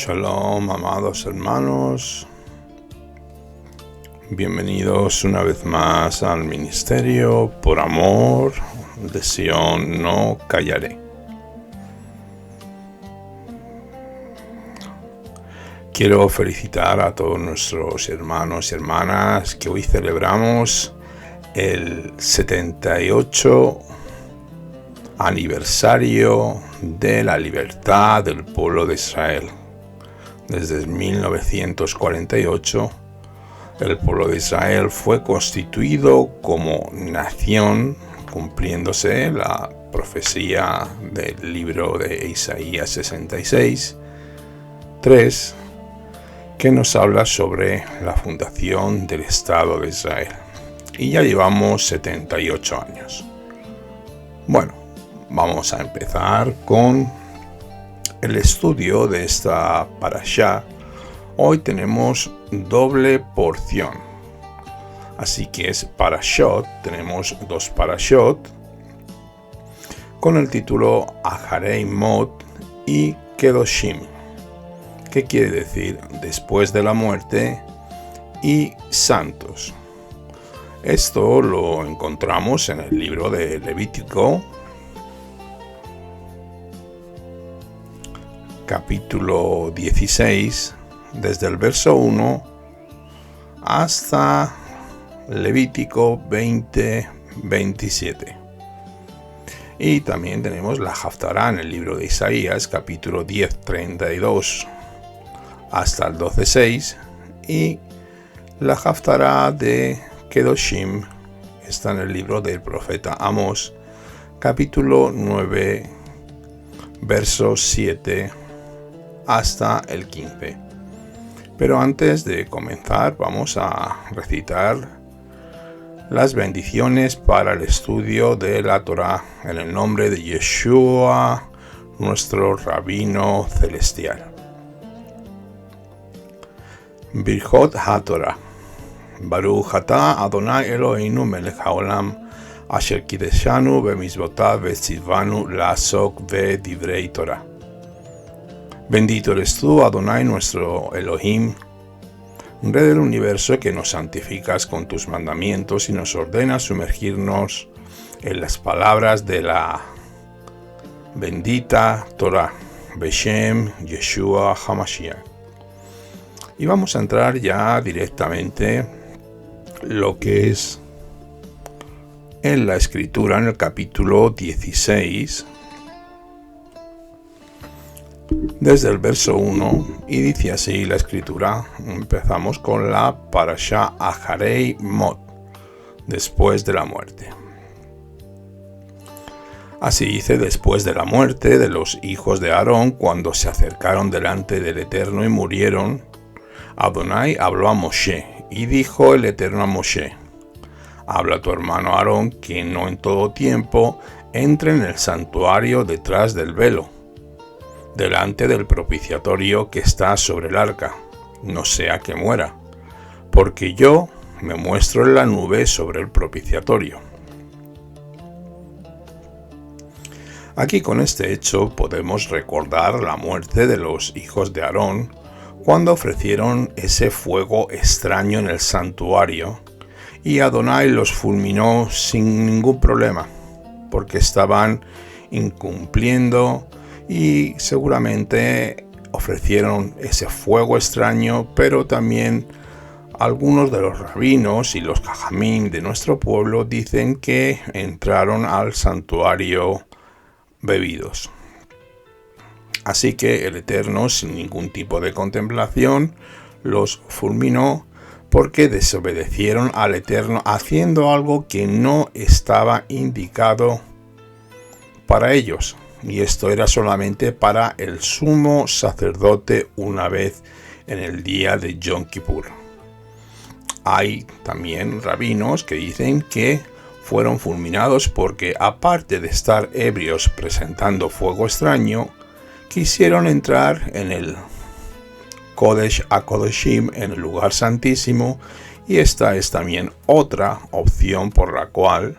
Shalom, amados hermanos. Bienvenidos una vez más al Ministerio por Amor de Sion No Callaré. Quiero felicitar a todos nuestros hermanos y hermanas que hoy celebramos el 78 aniversario de la libertad del pueblo de Israel. Desde 1948, el pueblo de Israel fue constituido como nación, cumpliéndose la profecía del libro de Isaías 66:3, que nos habla sobre la fundación del Estado de Israel. Y ya llevamos 78 años. Bueno, vamos a empezar con el estudio de esta parashá. Hoy tenemos doble porción, así que es parashot. Tenemos dos parashot con el título Acharei Mot y Kedoshim, que quiere decir después de la muerte y santos. Esto lo encontramos en el libro de Levítico, capítulo 16, desde el verso 1 hasta Levítico 20:27. Y también tenemos la Haftará en el libro de Isaías, capítulo 10:32 hasta el 12:6, y la Haftará de Kedoshim está en el libro del profeta Amós, capítulo 9, versos 7 hasta el 15. Pero antes de comenzar, vamos a recitar las bendiciones para el estudio de la Torá en el nombre de Yeshua, nuestro Rabino Celestial. Birchot HaTorah. Baruch atah Adonai Eloheinu melech haolam, asher kideshanu bemizvotav vetzivanu la'asok bedivrei Torah. Bendito eres tú, Adonai, nuestro Elohim, Rey del universo, que nos santificas con tus mandamientos y nos ordenas sumergirnos en las palabras de la bendita Torah, Beshem Yeshua HaMashiach. Y vamos a entrar ya directamente lo que es en la escritura, en el capítulo 16, desde el verso 1, y dice así la escritura. Empezamos con la parashá Acharei Mot, después de la muerte. Así dice: después de la muerte de los hijos de Aarón, cuando se acercaron delante del Eterno y murieron, Adonai habló a Moshe, y dijo el Eterno a Moshe: habla a tu hermano Aarón que no en todo tiempo entre en el santuario detrás del velo, delante del propiciatorio que está sobre el arca, no sea que muera, porque yo me muestro en la nube sobre el propiciatorio. Aquí, con este hecho, podemos recordar la muerte de los hijos de Aarón cuando ofrecieron ese fuego extraño en el santuario, y Adonai los fulminó sin ningún problema, porque estaban incumpliendo y seguramente ofrecieron ese fuego extraño. Pero también algunos de los rabinos y los jajamim de nuestro pueblo dicen que entraron al santuario bebidos. Así que el Eterno, sin ningún tipo de contemplación, los fulminó porque desobedecieron al Eterno, haciendo algo que no estaba indicado para ellos. Y esto era solamente para el sumo sacerdote una vez en el día de Yom Kippur. Hay también rabinos que dicen que fueron fulminados porque, aparte de estar ebrios presentando fuego extraño, quisieron entrar en el Kodesh HaKodeshim, en el lugar santísimo, y esta es también otra opción por la cual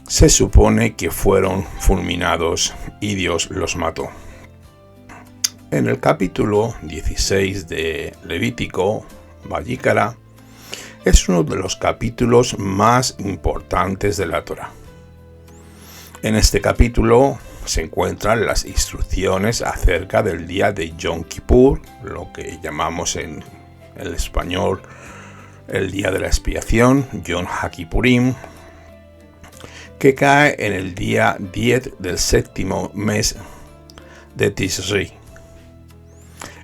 se supone que fueron fulminados y Dios los mató. En el capítulo 16 de Levítico, Vayikra, es uno de los capítulos más importantes de la Torá. En este capítulo se encuentran las instrucciones acerca del día de Yom Kippur, lo que llamamos en el español el día de la expiación, Yom HaKippurim, que cae en el día 10 del séptimo mes de Tishri.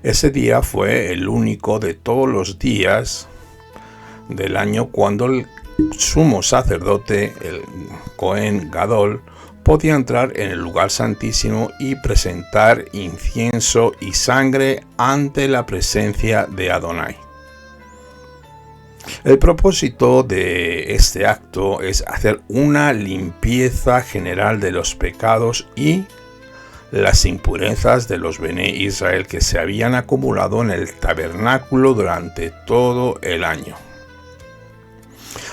Ese día fue el único de todos los días del año cuando el sumo sacerdote, el Cohen Gadol, podía entrar en el lugar santísimo y presentar incienso y sangre ante la presencia de Adonai. El propósito de este acto es hacer una limpieza general de los pecados y las impurezas de los Bené Israel que se habían acumulado en el tabernáculo durante todo el año.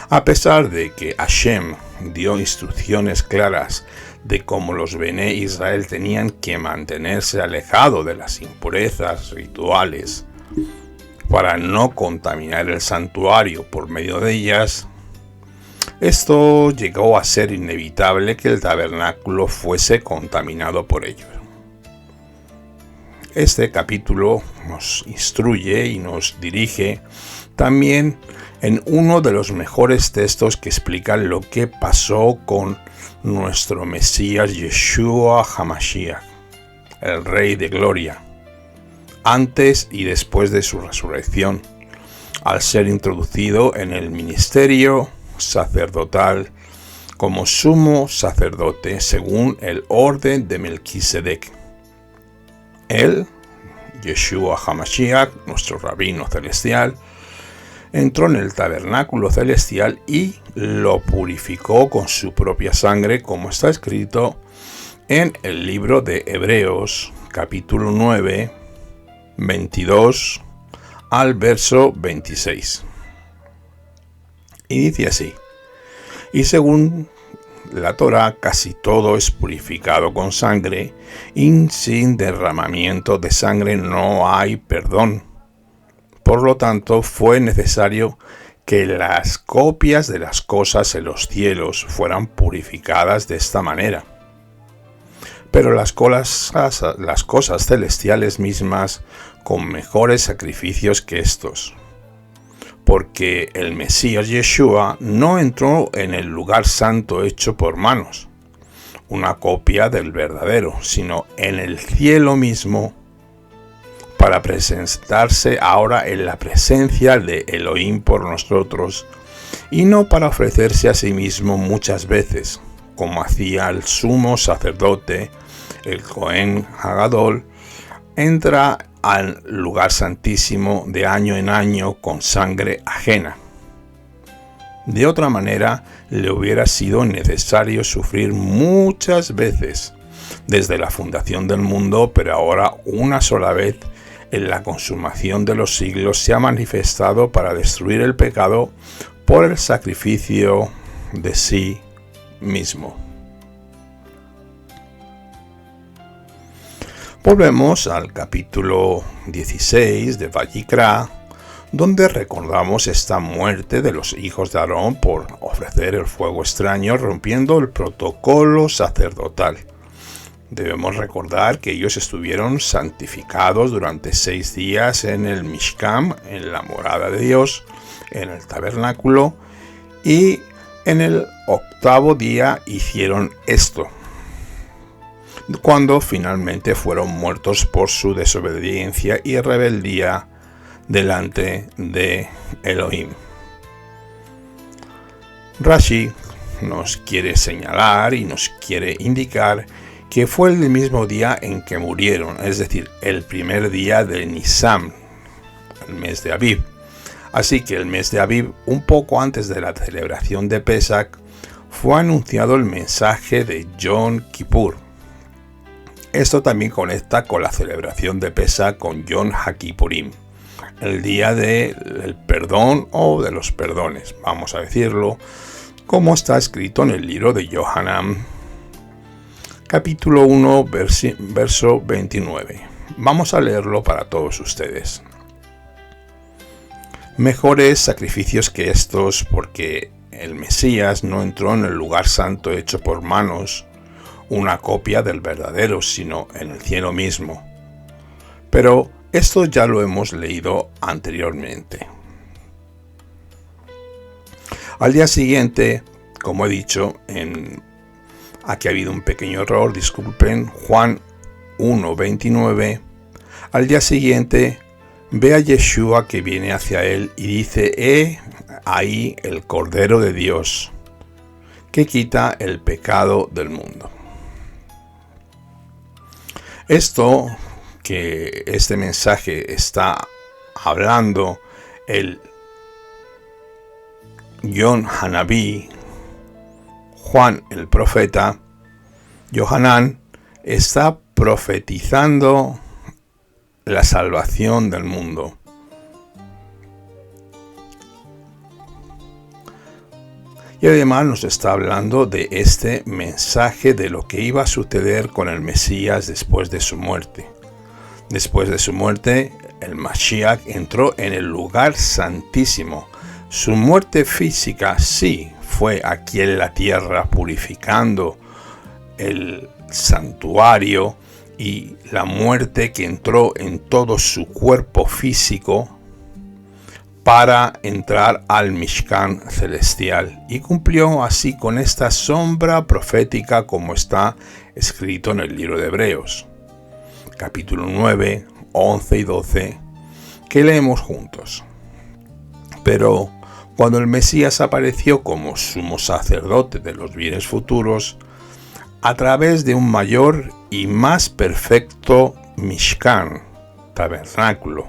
A pesar de que Hashem dio instrucciones claras de cómo los Bené Israel tenían que mantenerse alejados de las impurezas rituales para no contaminar el santuario por medio de ellas, esto llegó a ser inevitable que el tabernáculo fuese contaminado por ello. Este capítulo nos instruye y nos dirige también en uno de los mejores textos que explican lo que pasó con nuestro Mesías Yeshua HaMashiach, el Rey de Gloria, antes y después de su resurrección, al ser introducido en el ministerio sacerdotal como sumo sacerdote según el orden de Melquisedec. Él, Yeshua HaMashiach, nuestro rabino celestial, entró en el tabernáculo celestial y lo purificó con su propia sangre, como está escrito en el libro de Hebreos, capítulo 9, 22 al verso 26. Y dice así: y según la Torá, casi todo es purificado con sangre, y sin derramamiento de sangre no hay perdón. Por lo tanto, fue necesario que las copias de las cosas en los cielos fueran purificadas de esta manera. Pero las cosas celestiales mismas con mejores sacrificios que estos. Porque el Mesías Yeshua no entró en el lugar santo hecho por manos, una copia del verdadero, sino en el cielo mismo, para presentarse ahora en la presencia de Elohim por nosotros, y no para ofrecerse a sí mismo muchas veces, como hacía el sumo sacerdote, el Cohen Hagadol, entra al lugar santísimo de año en año con sangre ajena. De otra manera, le hubiera sido necesario sufrir muchas veces desde la fundación del mundo, pero ahora una sola vez en la consumación de los siglos se ha manifestado para destruir el pecado por el sacrificio de sí mismo. Volvemos al capítulo 16 de Vayikra, donde recordamos esta muerte de los hijos de Aarón por ofrecer el fuego extraño, rompiendo el protocolo sacerdotal. Debemos recordar que ellos estuvieron santificados durante 6 días en el Mishkan, en la morada de Dios, en el tabernáculo, y en el 8º día hicieron esto, cuando finalmente fueron muertos por su desobediencia y rebeldía delante de Elohim. Rashi nos quiere señalar y nos quiere indicar que fue el mismo día en que murieron, es decir, el primer día de Nisan, el mes de Aviv. Así que el mes de Aviv, un poco antes de la celebración de Pesach, fue anunciado el mensaje de Yom Kippur. Esto también conecta con la celebración de Pesach con Yom HaKippurim, el día del perdón o de los perdones, vamos a decirlo, como está escrito en el libro de Yohanan, capítulo 1, verso 29. Vamos a leerlo para todos ustedes. Mejores sacrificios que estos, porque el Mesías no entró en el lugar santo hecho por manos, una copia del verdadero, sino en el cielo mismo. Pero esto ya lo hemos leído anteriormente. Al día siguiente, como he dicho, aquí ha habido un pequeño error, disculpen, Juan 1:29, al día siguiente ve a Yeshua que viene hacia él y dice: ahí el Cordero de Dios, que quita el pecado del mundo. Este mensaje está hablando el John Hanabí, Juan el profeta, Yohanan, está profetizando la salvación del mundo. Y además nos está hablando de este mensaje de lo que iba a suceder con el Mesías después de su muerte. Después de su muerte, el Mashiach entró en el lugar santísimo. Su muerte física sí fue aquí en la tierra, purificando el santuario, y la muerte que entró en todo su cuerpo físico para entrar al Mishkan celestial, y cumplió así con esta sombra profética como está escrito en el libro de Hebreos, capítulo 9, 11 y 12, que leemos juntos. Pero cuando el Mesías apareció como sumo sacerdote de los bienes futuros, a través de un mayor y más perfecto Mishkan, tabernáculo,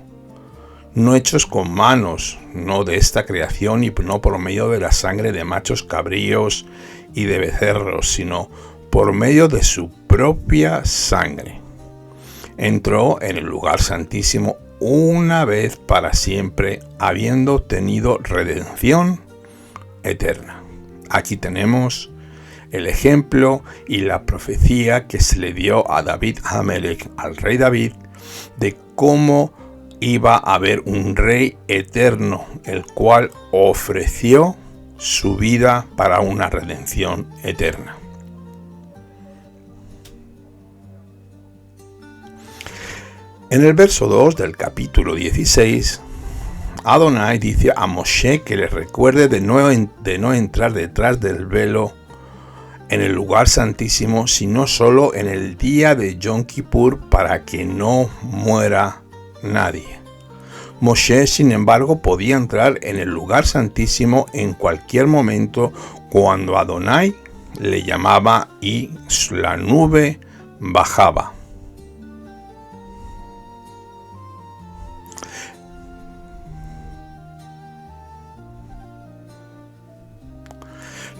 no hechos con manos, no de esta creación y no por medio de la sangre de machos cabríos y de becerros, sino por medio de su propia sangre. Entró en el lugar santísimo una vez para siempre, habiendo tenido redención eterna. Aquí tenemos el ejemplo y la profecía que se le dio a David Hamelech, al rey David, de cómo iba a haber un rey eterno, el cual ofreció su vida para una redención eterna. En el verso 2 del capítulo 16, Adonai dice a Moshe que le recuerde de no entrar detrás del velo en el lugar santísimo, sino solo en el día de Yom Kippur, para que no muera nadie. Moshe, sin embargo, podía entrar en el lugar santísimo en cualquier momento cuando Adonai le llamaba y la nube bajaba.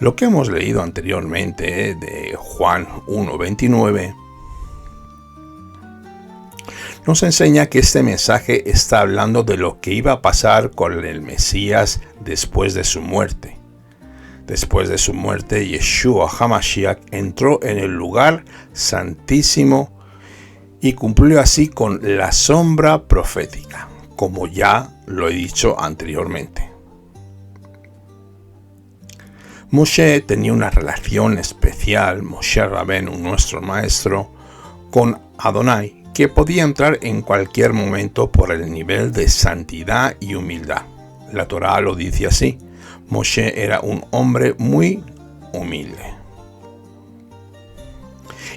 Lo que hemos leído anteriormente de Juan 1:29 nos enseña que este mensaje está hablando de lo que iba a pasar con el Mesías después de su muerte. Después de su muerte, Yeshua HaMashiach entró en el lugar santísimo y cumplió así con la sombra profética, como ya lo he dicho anteriormente. Moshe tenía una relación especial, Moshe Rabenu, nuestro maestro, con Adonai, que podía entrar en cualquier momento por el nivel de santidad y humildad. La Torá lo dice así: Moshe era un hombre muy humilde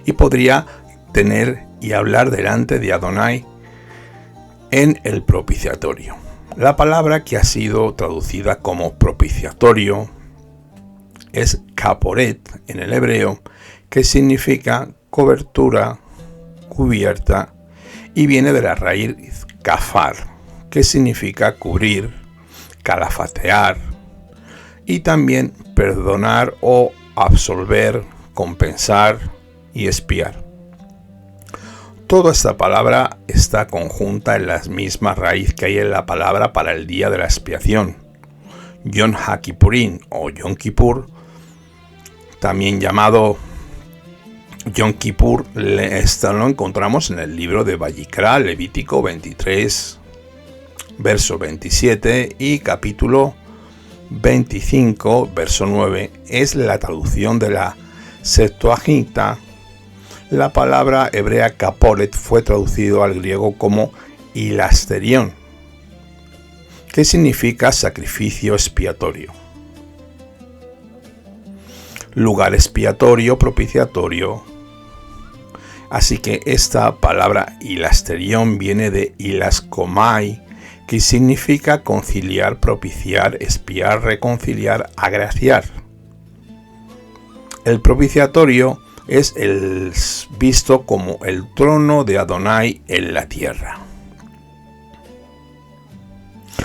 y podría tener y hablar delante de Adonai en el propiciatorio. La palabra que ha sido traducida como propiciatorio es kaporet en el hebreo, que significa cobertura, cubierta, y viene de la raíz kafar, que significa cubrir, calafatear, y también perdonar o absolver, compensar y expiar. Toda esta palabra está conjunta en la misma raíz que hay en la palabra para el día de la expiación, Yom HaKippurim o Yom Kippur, también llamado Yom Kippur esto lo encontramos en el libro de Vayikra, Levítico 23, verso 27 y capítulo 25, verso 9. Es la traducción de la Septuaginta. La palabra hebrea kaporet fue traducido al griego como hilasterión, que significa sacrificio expiatorio. Lugar expiatorio, propiciatorio. Así que esta palabra hilasterión viene de hilaskomai, que significa conciliar, propiciar, expiar, reconciliar, agraciar. El propiciatorio es visto como el trono de Adonai en la tierra.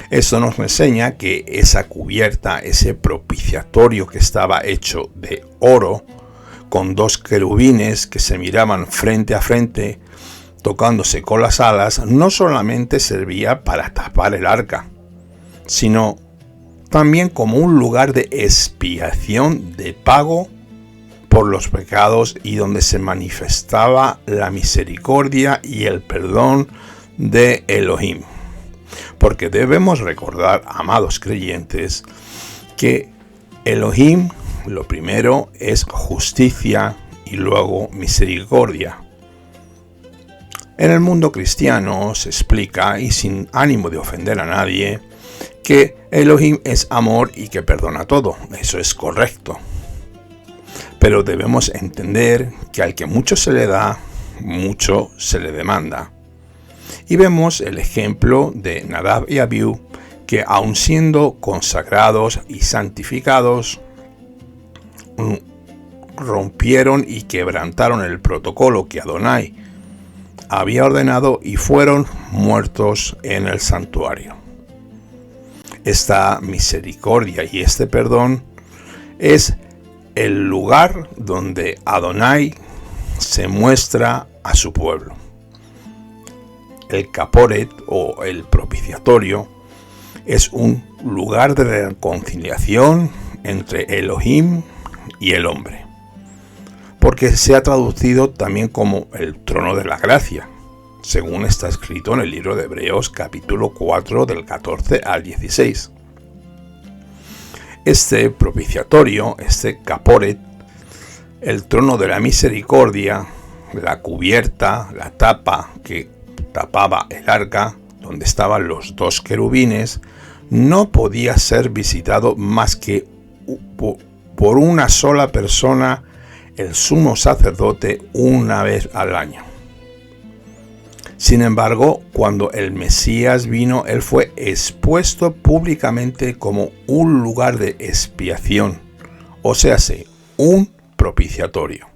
Esto nos enseña que esa cubierta, ese propiciatorio que estaba hecho de oro, con dos querubines que se miraban frente a frente, tocándose con las alas, no solamente servía para tapar el arca, sino también como un lugar de expiación, de pago por los pecados, y donde se manifestaba la misericordia y el perdón de Elohim. Porque debemos recordar, amados creyentes, que Elohim, lo primero es justicia y luego misericordia. En el mundo cristiano se explica, y sin ánimo de ofender a nadie, que Elohim es amor y que perdona todo. Eso es correcto. Pero debemos entender que al que mucho se le da, mucho se le demanda. Y vemos el ejemplo de Nadab y Abiú, que aun siendo consagrados y santificados, rompieron y quebrantaron el protocolo que Adonai había ordenado y fueron muertos en el santuario. Esta misericordia y este perdón es el lugar donde Adonai se muestra a su pueblo. El kaporet o el propiciatorio es un lugar de reconciliación entre Elohim y el hombre, porque se ha traducido también como el trono de la gracia, según está escrito en el libro de Hebreos capítulo 4 del 14 al 16. Este propiciatorio, este kaporet, el trono de la misericordia, la cubierta, la tapa que tapaba el arca, donde estaban los dos querubines, no podía ser visitado más que por una sola persona, el sumo sacerdote, una vez al año. Sin embargo, cuando el Mesías vino, él fue expuesto públicamente como un lugar de expiación, o sea, un propiciatorio.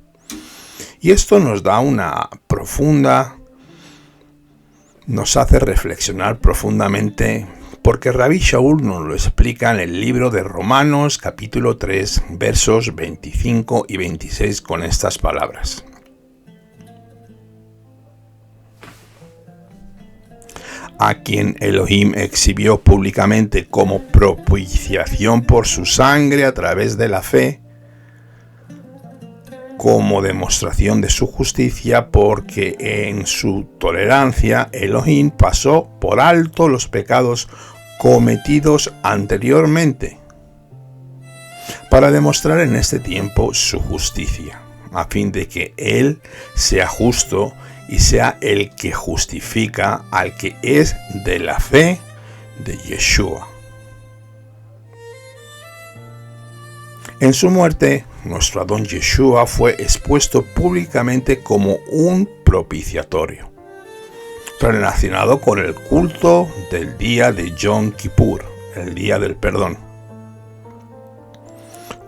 Y esto nos da nos hace reflexionar profundamente, porque Rabbi Shaul nos lo explica en el libro de Romanos capítulo 3 versos 25 y 26 con estas palabras. A quien Elohim exhibió públicamente como propiciación por su sangre a través de la fe, como demostración de su justicia, porque en su tolerancia Elohim pasó por alto los pecados cometidos anteriormente, para demostrar en este tiempo su justicia, a fin de que Él sea justo y sea el que justifica al que es de la fe de Yeshua. En su muerte, nuestro Adón Yeshua fue expuesto públicamente como un propiciatorio, relacionado con el culto del día de Yom Kippur, el día del perdón,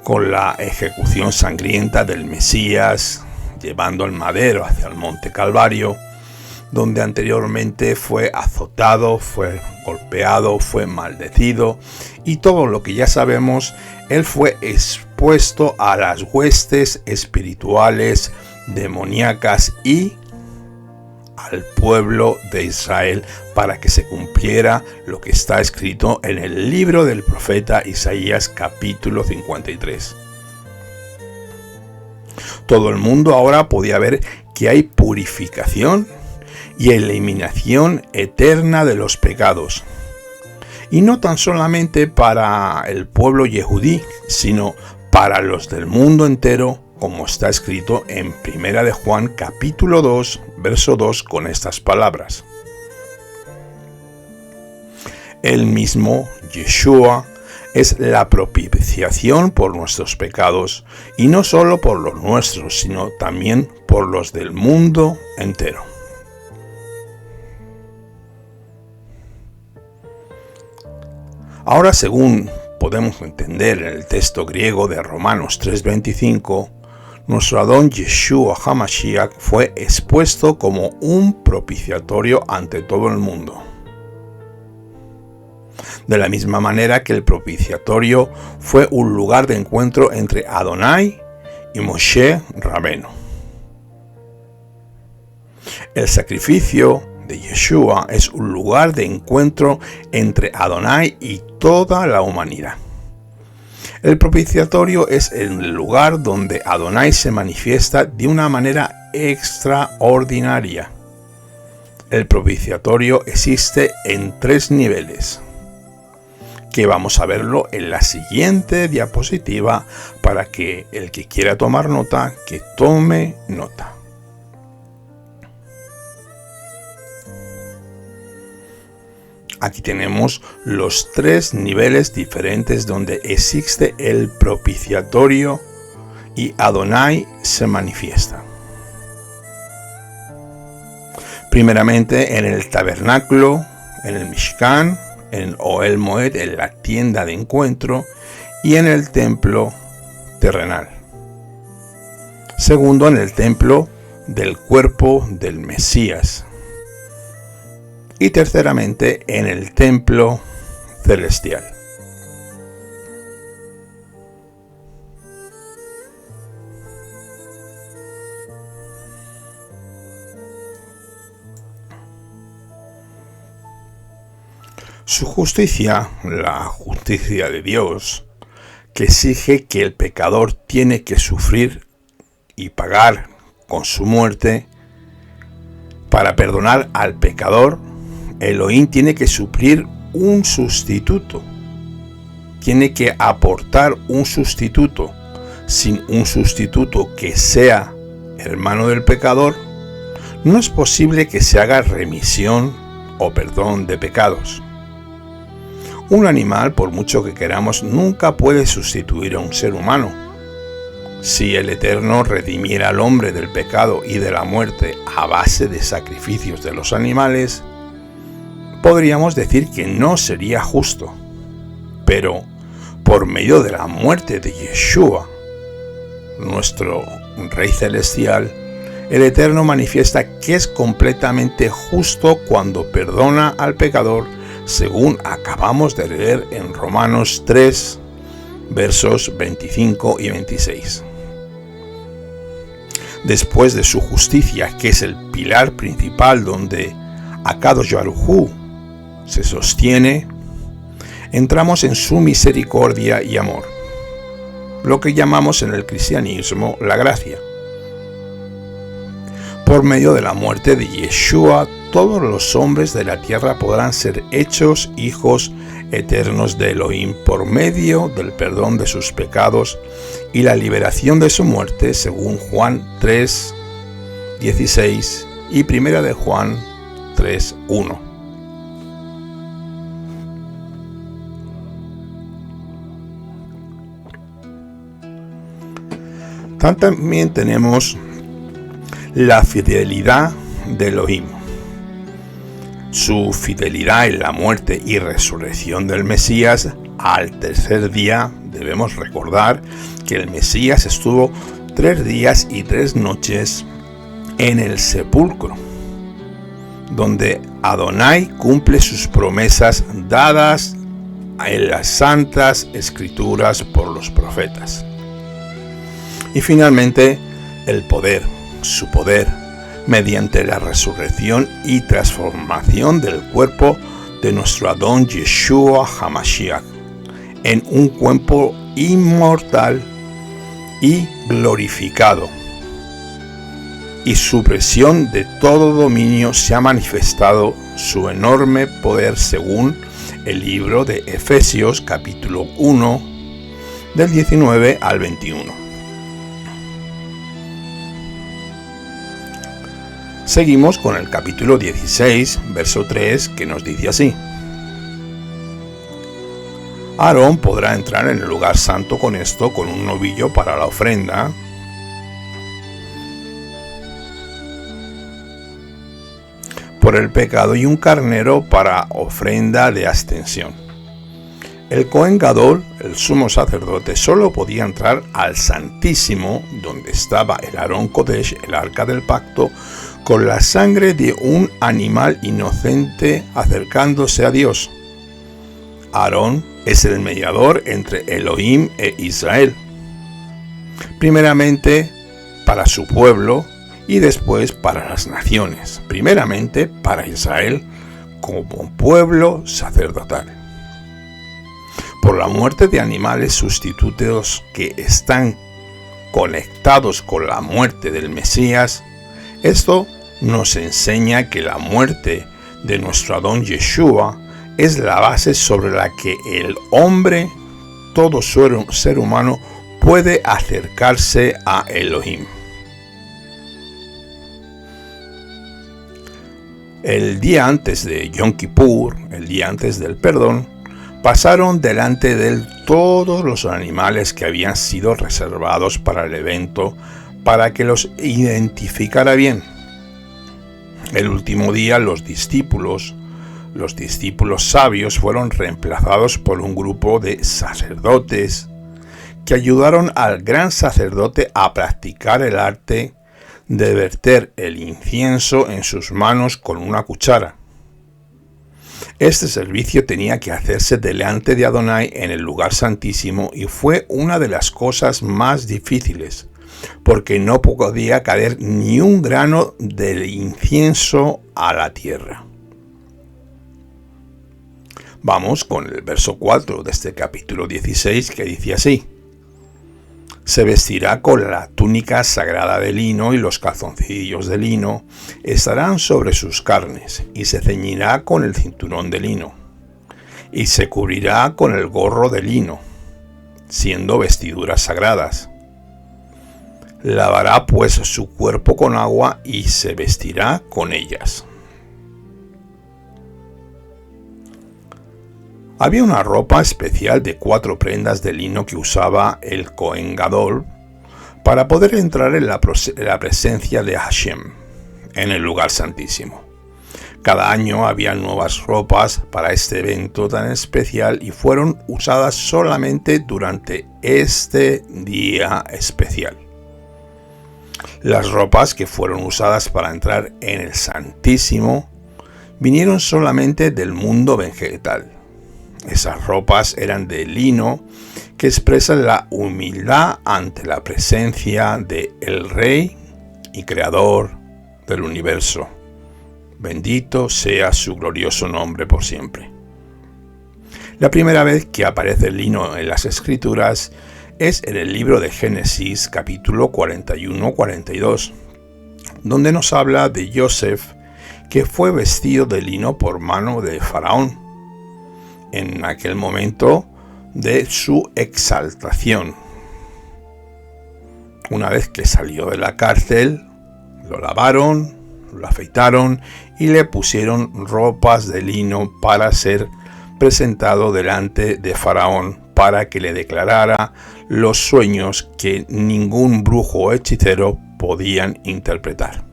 con la ejecución sangrienta del Mesías, llevando el madero hacia el monte Calvario, donde anteriormente fue azotado, fue golpeado, fue maldecido, y todo lo que ya sabemos. Él fue expuesto a las huestes espirituales demoníacas y al pueblo de Israel, para que se cumpliera lo que está escrito en el libro del profeta Isaías capítulo 53. Todo el mundo ahora podía ver que hay purificación y eliminación eterna de los pecados. Y no tan solamente para el pueblo yehudí, sino para los del mundo entero, como está escrito en 1 de Juan capítulo 2, verso 2, con estas palabras. El mismo Yeshua es la propiciación por nuestros pecados, y no solo por los nuestros, sino también por los del mundo entero. Ahora, según podemos entender en el texto griego de Romanos 3:25, nuestro Adón Yeshua HaMashiach fue expuesto como un propiciatorio ante todo el mundo. De la misma manera que el propiciatorio fue un lugar de encuentro entre Adonai y Moshe Rabenu. El sacrificio de Yeshua es un lugar de encuentro entre Adonai y toda la humanidad. El propiciatorio es el lugar donde Adonai se manifiesta de una manera extraordinaria. El propiciatorio existe en 3 niveles, que vamos a verlo en la siguiente diapositiva para que el que quiera tomar nota, que tome nota. Aquí tenemos los 3 niveles diferentes donde existe el propiciatorio y Adonai se manifiesta. Primeramente en el tabernáculo, en el Mishkan, en el Ohel Moed, en la tienda de encuentro, y en el templo terrenal. Segundo, en el templo del cuerpo del Mesías. Y terceramente, en el templo celestial. Su justicia, la justicia de Dios, que exige que el pecador tiene que sufrir y pagar con su muerte, para perdonar al pecador, Elohim tiene que suplir un sustituto. Tiene que aportar un sustituto. Sin un sustituto que sea hermano del pecador, no es posible que se haga remisión o perdón de pecados. Un animal, por mucho que queramos, nunca puede sustituir a un ser humano. Si el Eterno redimiera al hombre del pecado y de la muerte a base de sacrificios de los animales, podríamos decir que no sería justo. Pero por medio de la muerte de Yeshua, nuestro Rey Celestial, el Eterno manifiesta que es completamente justo cuando perdona al pecador, según acabamos de leer en Romanos 3, versos 25 y 26. Después de su justicia, que es el pilar principal donde Akadosh Baruj Hu se sostiene, entramos en su misericordia y amor, lo que llamamos en el cristianismo la gracia. Por medio de la muerte de Yeshua, todos los hombres de la tierra podrán ser hechos hijos eternos de Elohim por medio del perdón de sus pecados y la liberación de su muerte, según Juan 3, 16 y 1 de Juan 3, 1. También tenemos la fidelidad de Elohim. Su fidelidad en la muerte y resurrección del Mesías. Al tercer día debemos recordar que el Mesías estuvo 3 días y 3 noches en el sepulcro, donde Adonai cumple sus promesas dadas en las santas escrituras por los profetas. Y finalmente, el poder, su poder, mediante la resurrección y transformación del cuerpo de nuestro Adón Yeshua HaMashiach en un cuerpo inmortal y glorificado, y supresión de todo dominio se ha manifestado su enorme poder según el libro de Efesios capítulo 1 del 19 al 21. Seguimos con el capítulo 16, verso 3, que nos dice así: Aarón podrá entrar en el lugar santo con esto, con un novillo para la ofrenda, por el pecado, y un carnero para ofrenda de abstención. El Cohen Gadol, el sumo sacerdote, solo podía entrar al Santísimo, donde estaba el Aarón Kodesh, el arca del pacto, con la sangre de un animal inocente acercándose a Dios. Aarón es el mediador entre Elohim e Israel, primeramente para su pueblo y después para las naciones, primeramente para Israel como pueblo sacerdotal. Por la muerte de animales sustitutos que están conectados con la muerte del Mesías, esto nos enseña que la muerte de nuestro Adón Yeshua es la base sobre la que el hombre, todo ser humano, puede acercarse a Elohim. El día antes de Yom Kippur, el día antes del perdón, pasaron delante de él todos los animales que habían sido reservados para el evento, para que los identificara bien. El último día los discípulos sabios fueron reemplazados por un grupo de sacerdotes que ayudaron al gran sacerdote a practicar el arte de verter el incienso en sus manos con una cuchara. Este servicio tenía que hacerse delante de Adonai en el lugar santísimo y fue una de las cosas más difíciles, porque no podía caer ni un grano del incienso a la tierra. Vamos con el verso 4 de este capítulo 16, que dice así: Se vestirá con la túnica sagrada de lino y los calzoncillos de lino estarán sobre sus carnes, y se ceñirá con el cinturón de lino, y se cubrirá con el gorro de lino, siendo vestiduras sagradas. Lavará pues su cuerpo con agua y se vestirá con ellas. Había una ropa especial de 4 prendas de lino que usaba el Cohen Gadol para poder entrar en la presencia de Hashem, en el lugar santísimo. Cada año había nuevas ropas para este evento tan especial y fueron usadas solamente durante este día especial. Las ropas que fueron usadas para entrar en el Santísimo vinieron solamente del mundo vegetal. Esas ropas eran de lino que expresan la humildad ante la presencia de el Rey y Creador del universo. Bendito sea su glorioso nombre por siempre. La primera vez que aparece el lino en las Escrituras es en el libro de Génesis, capítulo 41-42, donde nos habla de Joseph, que fue vestido de lino por mano de Faraón, en aquel momento de su exaltación. Una vez que salió de la cárcel, lo lavaron, lo afeitaron y le pusieron ropas de lino para ser presentado delante de Faraón, para que le declarara los sueños que ningún brujo o hechicero podían interpretar.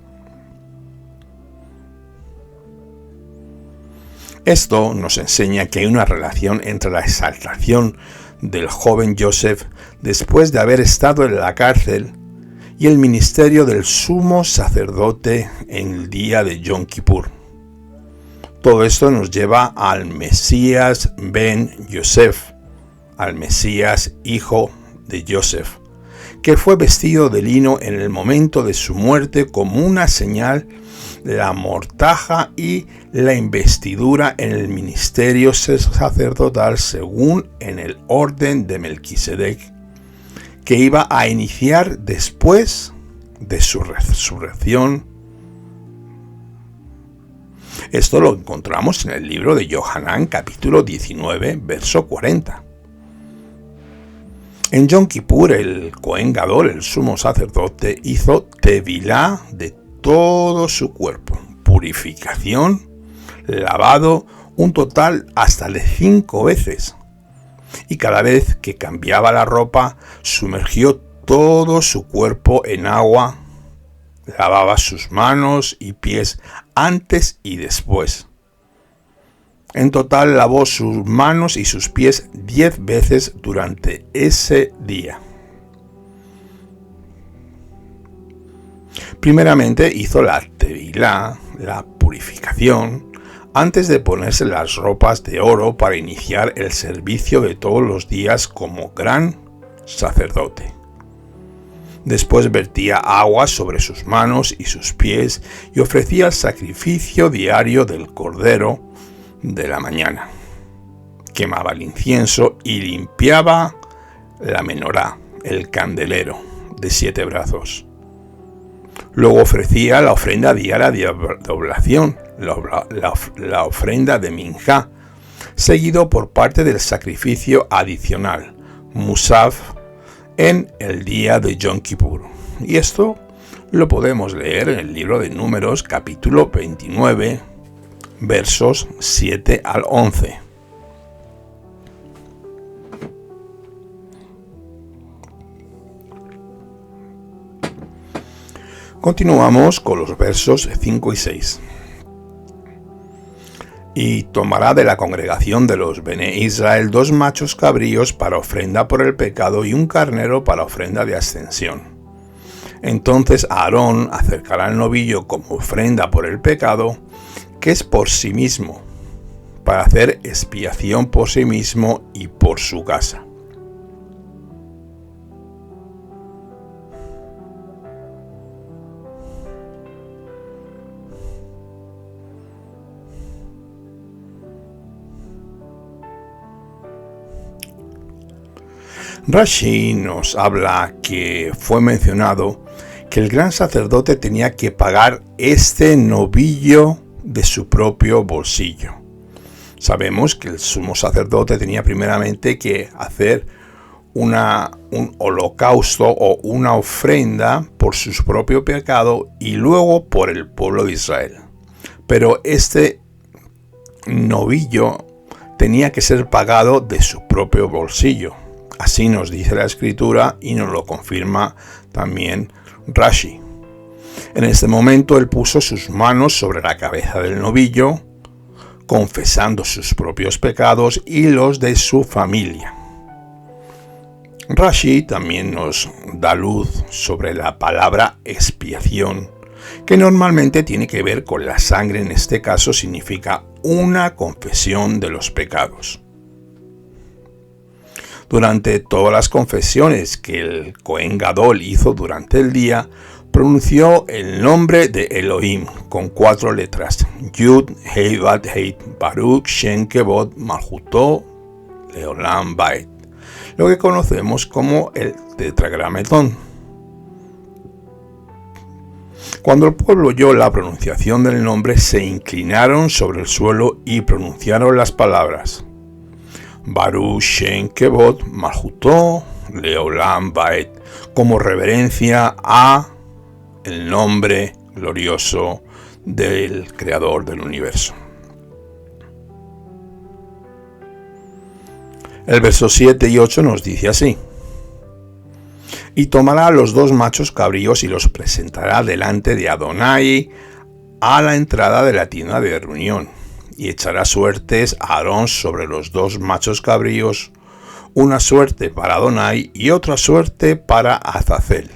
Esto nos enseña que hay una relación entre la exaltación del joven Joseph después de haber estado en la cárcel y el ministerio del sumo sacerdote en el día de Yom Kippur. Todo esto nos lleva al Mesías ben Yosef, al Mesías hijo de Joseph, que fue vestido de lino en el momento de su muerte como una señal de la mortaja y la investidura en el ministerio sacerdotal según en el orden de Melquisedec, que iba a iniciar después de su resurrección. Esto lo encontramos en el libro de Yohanan, capítulo 19, verso 40. En Yom Kippur, el Cohen Gadol, el sumo sacerdote, hizo tevilá de todo su cuerpo, purificación, lavado, un total hasta de 5 veces. Y cada vez que cambiaba la ropa, sumergió todo su cuerpo en agua, lavaba sus manos y pies antes y después. En total lavó sus manos y sus pies 10 veces durante ese día. Primeramente hizo la tevilá, la purificación, antes de ponerse las ropas de oro para iniciar el servicio de todos los días como gran sacerdote. Después vertía agua sobre sus manos y sus pies y ofrecía el sacrificio diario del cordero de la mañana. Quemaba el incienso y limpiaba la menorá, el candelero de 7 brazos. Luego ofrecía la ofrenda diaria de oblación, la ofrenda de minjá, seguido por parte del sacrificio adicional, musaf, en el día de Yom Kippur. Y esto lo podemos leer en el libro de Números, capítulo 29, versos 7 al 11. Continuamos con los versos 5 y 6. Y tomará de la congregación de los Bene Israel 2 machos cabríos para ofrenda por el pecado y un carnero para ofrenda de ascensión. Entonces Aarón acercará el novillo como ofrenda por el pecado, que es por sí mismo, para hacer expiación por sí mismo y por su casa. Rashi nos habla que fue mencionado que el gran sacerdote tenía que pagar este novillo de su propio bolsillo. Sabemos que el sumo sacerdote tenía primeramente que hacer un holocausto o una ofrenda por su propio pecado y luego por el pueblo de Israel. Pero este novillo tenía que ser pagado de su propio bolsillo. Así nos dice la Escritura y nos lo confirma también Rashi. En este momento él puso sus manos sobre la cabeza del novillo, confesando sus propios pecados y los de su familia. Rashi también nos da luz sobre la palabra expiación, que normalmente tiene que ver con la sangre. En este caso significa una confesión de los pecados. Durante todas las confesiones que el Cohen Gadol hizo durante el día, pronunció el nombre de Elohim con 4 letras: Yud, Hei, Vav, Hei, Baruch, Shem, Kevod, Malchuto, Leolam, Baed, lo que conocemos como el tetragrametón. Cuando el pueblo oyó la pronunciación del nombre, se inclinaron sobre el suelo y pronunciaron las palabras Baruch Shem Kevod Malchuto Leolam Baed, como reverencia a el nombre glorioso del Creador del universo. El verso 7 y 8 nos dice así: y tomará los 2 machos cabríos y los presentará delante de Adonai a la entrada de la tienda de reunión. Y echará suertes a Aarón sobre los 2 machos cabríos, una suerte para Adonai y otra suerte para Azazel.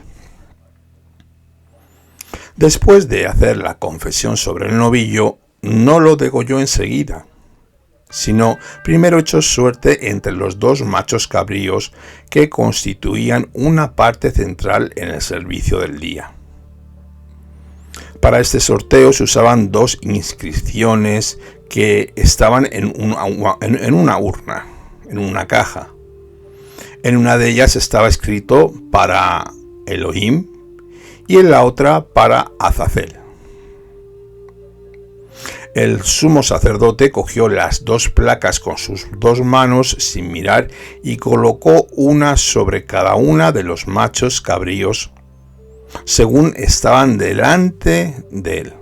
Después de hacer la confesión sobre el novillo, no lo degolló enseguida, sino primero echó suerte entre los 2 machos cabríos que constituían una parte central en el servicio del día. Para este sorteo se usaban 2 inscripciones que estaban en una urna, en una caja. En una de ellas estaba escrito para Elohim y en la otra para Azazel. El sumo sacerdote cogió las dos placas con sus dos manos sin mirar y colocó una sobre cada una de los machos cabríos según estaban delante de él.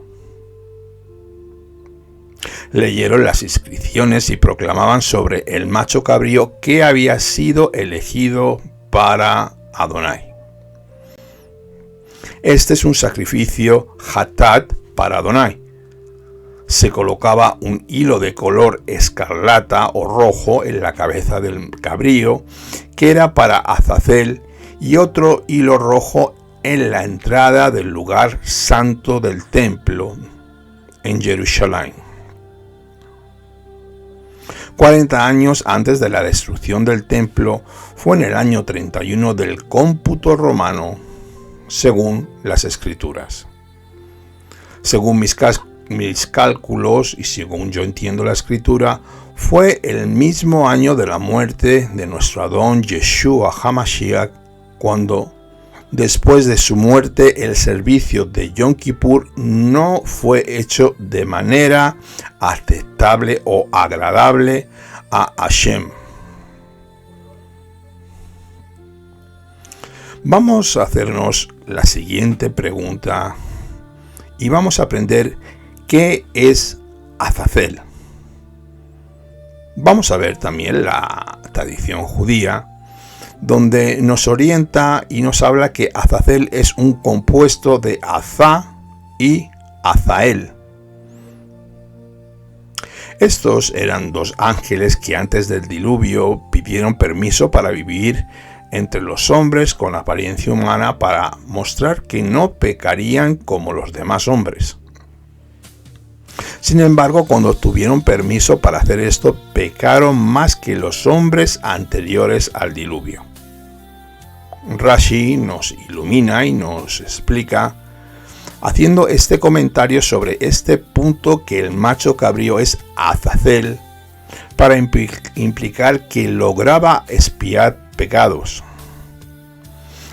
Leyeron las inscripciones y proclamaban sobre el macho cabrío que había sido elegido para Adonai. Este es un sacrificio hatat para Adonai. Se colocaba un hilo de color escarlata o rojo en la cabeza del cabrío, que era para Azazel, y otro hilo rojo en la entrada del lugar santo del templo en Jerusalén. 40 años antes de la destrucción del templo, fue en el año 31 del cómputo romano, según las escrituras. Según mis cálculos y según yo entiendo la escritura, fue el mismo año de la muerte de nuestro Adón Yeshua HaMashiach, cuando después de su muerte el servicio de Yom Kippur no fue hecho de manera aceptable o agradable a Hashem. Vamos a hacernos la siguiente pregunta y vamos a aprender qué es Azazel. Vamos a ver también la tradición judía, donde nos orienta y nos habla que Azazel es un compuesto de Azá y Azael. Estos eran dos ángeles que antes del diluvio pidieron permiso para vivir entre los hombres con apariencia humana para mostrar que no pecarían como los demás hombres. Sin embargo, cuando tuvieron permiso para hacer esto, pecaron más que los hombres anteriores al diluvio. Rashi nos ilumina y nos explica, haciendo este comentario sobre este punto, que el macho cabrío es Azazel, para implicar que lograba expiar pecados,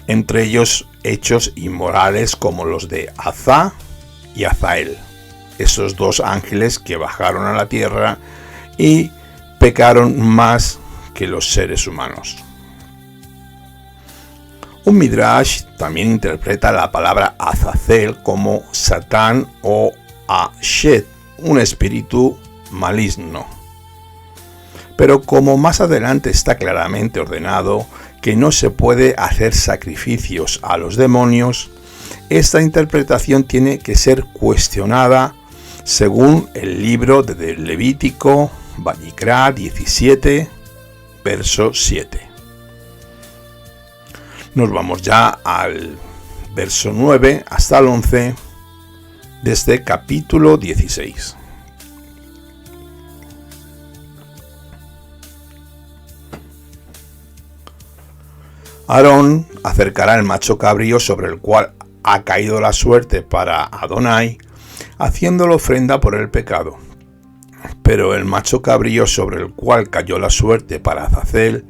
entre ellos hechos inmorales como los de Azá y Azael, esos dos ángeles que bajaron a la tierra y pecaron más que los seres humanos. Un Midrash también interpreta la palabra Azazel como Satán o Ashet, un espíritu maligno. Pero como más adelante está claramente ordenado que no se puede hacer sacrificios a los demonios, esta interpretación tiene que ser cuestionada según el libro de Levítico, Vayikra 17, verso 7. Nos vamos ya al verso 9 hasta el 11 de este capítulo 16. Aarón acercará el macho cabrío sobre el cual ha caído la suerte para Adonai, haciéndolo ofrenda por el pecado. Pero el macho cabrío sobre el cual cayó la suerte para Azazel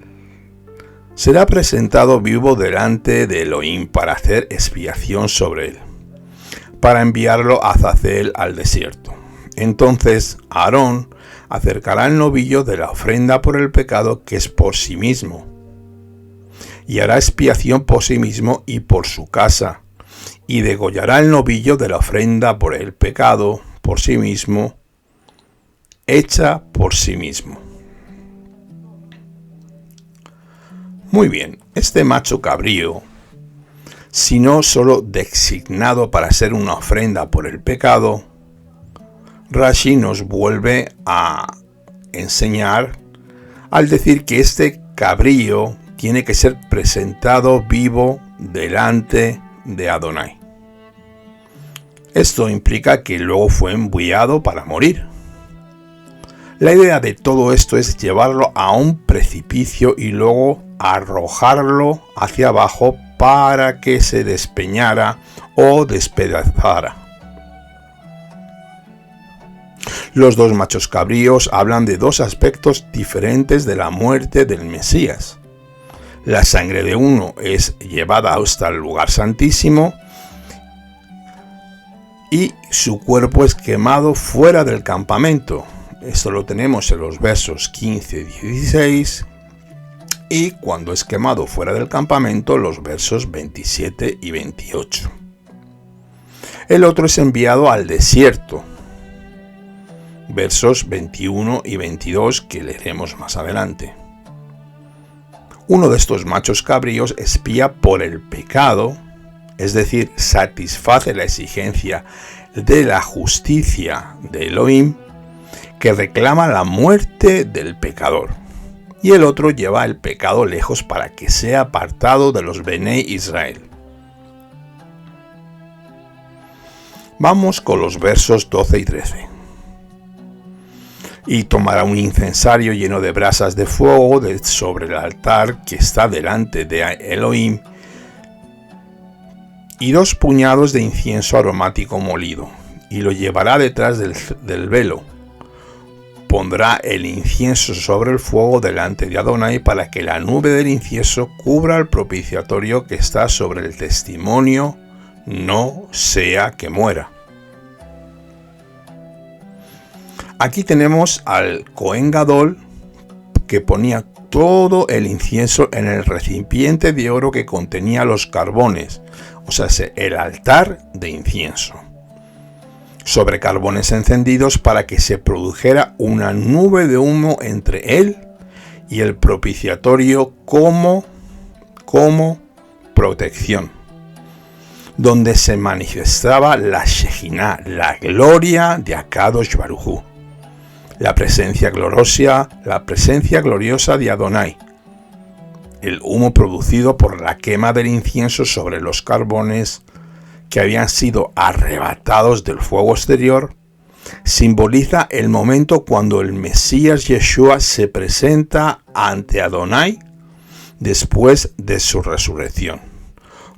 será presentado vivo delante de Elohim para hacer expiación sobre él, para enviarlo a Azazel al desierto. Entonces Aarón acercará el novillo de la ofrenda por el pecado, que es por sí mismo, y hará expiación por sí mismo y por su casa, y degollará el novillo de la ofrenda por el pecado por sí mismo, hecha por sí mismo. Muy bien, este macho cabrío, si no solo designado para ser una ofrenda por el pecado, Rashi nos vuelve a enseñar al decir que este cabrío tiene que ser presentado vivo delante de Adonai. Esto implica que luego fue embullado para morir. La idea de todo esto es llevarlo a un precipicio y luego arrojarlo hacia abajo para que se despeñara o despedazara. Los dos machos cabríos hablan de dos aspectos diferentes de la muerte del Mesías. La sangre de uno es llevada hasta el lugar santísimo y su cuerpo es quemado fuera del campamento. Esto lo tenemos en los versos 15 y 16. Y cuando es quemado fuera del campamento, los versos 27 y 28. El otro es enviado al desierto, versos 21 y 22 que leeremos más adelante. Uno de estos machos cabríos expía por el pecado, es decir, satisface la exigencia de la justicia de Elohim, que reclama la muerte del pecador. Y el otro lleva el pecado lejos para que sea apartado de los Benei Israel. Vamos con los versos 12 y 13. Y tomará un incensario lleno de brasas de fuego sobre el altar que está delante de Elohim y 2 puñados de incienso aromático molido, y lo llevará detrás del velo. Pondrá el incienso sobre el fuego delante de Adonai para que la nube del incienso cubra el propiciatorio que está sobre el testimonio, no sea que muera. Aquí tenemos al Cohen Gadol que ponía todo el incienso en el recipiente de oro que contenía los carbones, o sea, el altar de incienso, sobre carbones encendidos para que se produjera una nube de humo entre él y el propiciatorio como protección, donde se manifestaba la Shejinah, la gloria de Akadosh Baruj Hu, la presencia gloriosa de Adonai, el humo producido por la quema del incienso sobre los carbones que habían sido arrebatados del fuego exterior, simboliza el momento cuando el Mesías Yeshua se presenta ante Adonai después de su resurrección,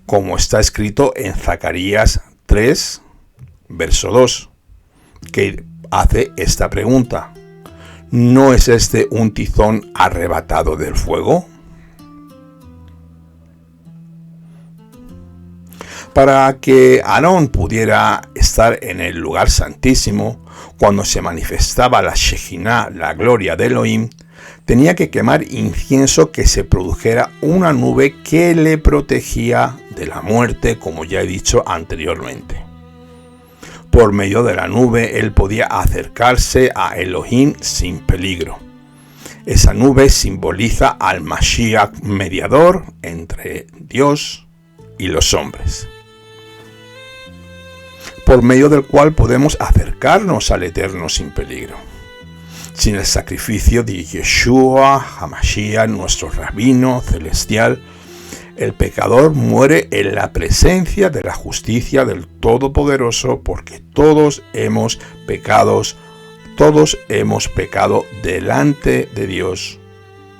como está escrito en Zacarías 3, verso 2, que hace esta pregunta: ¿no es este un tizón arrebatado del fuego? Para que Aarón pudiera estar en el lugar santísimo, cuando se manifestaba la Shejinah, la gloria de Elohim, tenía que quemar incienso que se produjera una nube que le protegía de la muerte, como ya he dicho anteriormente. Por medio de la nube él podía acercarse a Elohim sin peligro. Esa nube simboliza al Mashiach mediador entre Dios y los hombres, por medio del cual podemos acercarnos al Eterno sin peligro. Sin el sacrificio de Yeshua HaMashiach, nuestro rabino celestial, el pecador muere en la presencia de la justicia del Todopoderoso, porque todos hemos pecado delante de Dios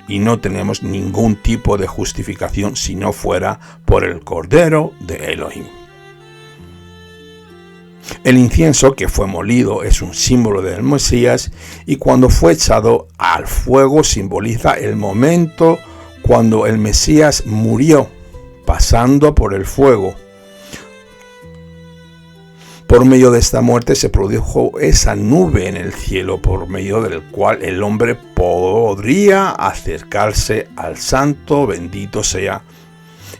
y no tenemos ningún tipo de justificación si no fuera por el Cordero de Elohim. El incienso que fue molido es un símbolo del Mesías, y cuando fue echado al fuego simboliza el momento cuando el Mesías murió pasando por el fuego. Por medio de esta muerte se produjo esa nube en el cielo, por medio del cual el hombre podría acercarse al Santo, bendito sea.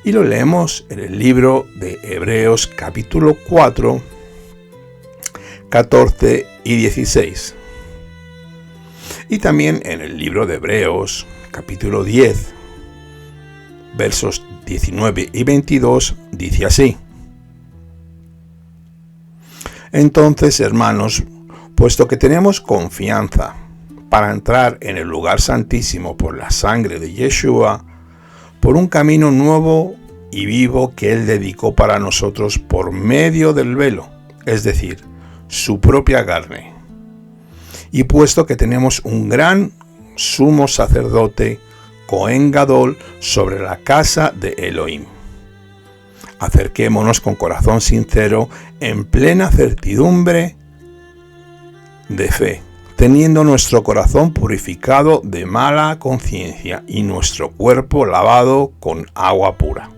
Y lo leemos en el libro de Hebreos capítulo 4, 14 y 16. Y también en el libro de Hebreos capítulo 10, versos 19 y 22, dice así: Entonces, hermanos, puesto que tenemos confianza para entrar en el lugar santísimo por la sangre de Yeshua, por un camino nuevo y vivo que Él dedicó para nosotros por medio del velo, es decir, su propia carne. Y puesto que tenemos un gran sumo sacerdote, Cohen Gadol, sobre la casa de Elohim, acerquémonos con corazón sincero, en plena certidumbre de fe, teniendo nuestro corazón purificado de mala conciencia y nuestro cuerpo lavado con agua pura.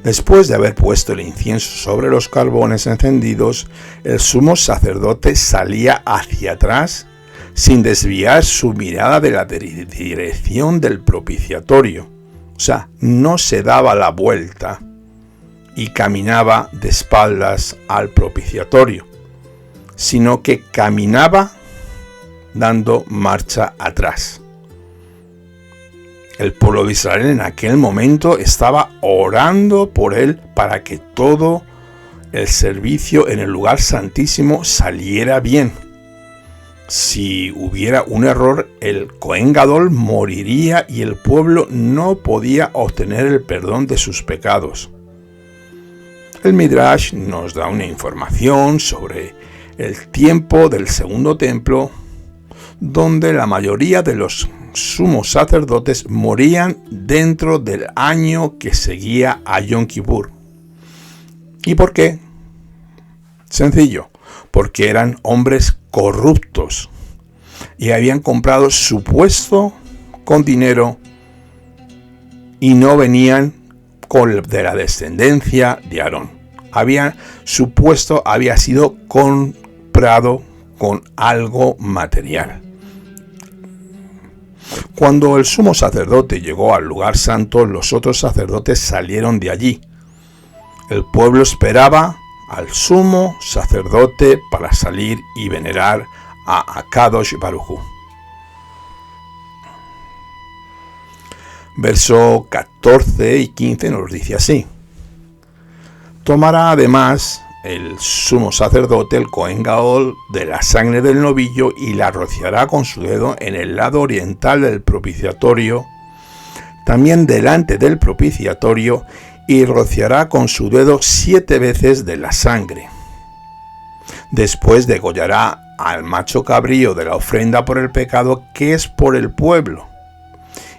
Después de haber puesto el incienso sobre los carbones encendidos, el sumo sacerdote salía hacia atrás sin desviar su mirada de la dirección del propiciatorio. O sea, no se daba la vuelta y caminaba de espaldas al propiciatorio, sino que caminaba dando marcha atrás. El pueblo de Israel en aquel momento estaba orando por él para que todo el servicio en el lugar santísimo saliera bien. Si hubiera un error, el Cohen Gadol moriría y el pueblo no podía obtener el perdón de sus pecados. El Midrash nos da una información sobre el tiempo del segundo templo, donde la mayoría de los sumos sacerdotes morían dentro del año que seguía a Yom Kippur. ¿Y por qué? Sencillo, porque eran hombres corruptos y habían comprado su puesto con dinero y no venían de la descendencia de Aarón. Su puesto había sido comprado con algo material. Cuando el sumo sacerdote llegó al lugar santo, los otros sacerdotes salieron de allí. El pueblo esperaba al sumo sacerdote para salir y venerar a Akadosh Baruj Hu. Verso 14 y 15 nos dice así: tomará además el sumo sacerdote, el Cohen Gadol, de la sangre del novillo y la rociará con su dedo en el lado oriental del propiciatorio, también delante del propiciatorio, y rociará con su dedo 7 veces de la sangre. Después degollará al macho cabrío de la ofrenda por el pecado, que es por el pueblo,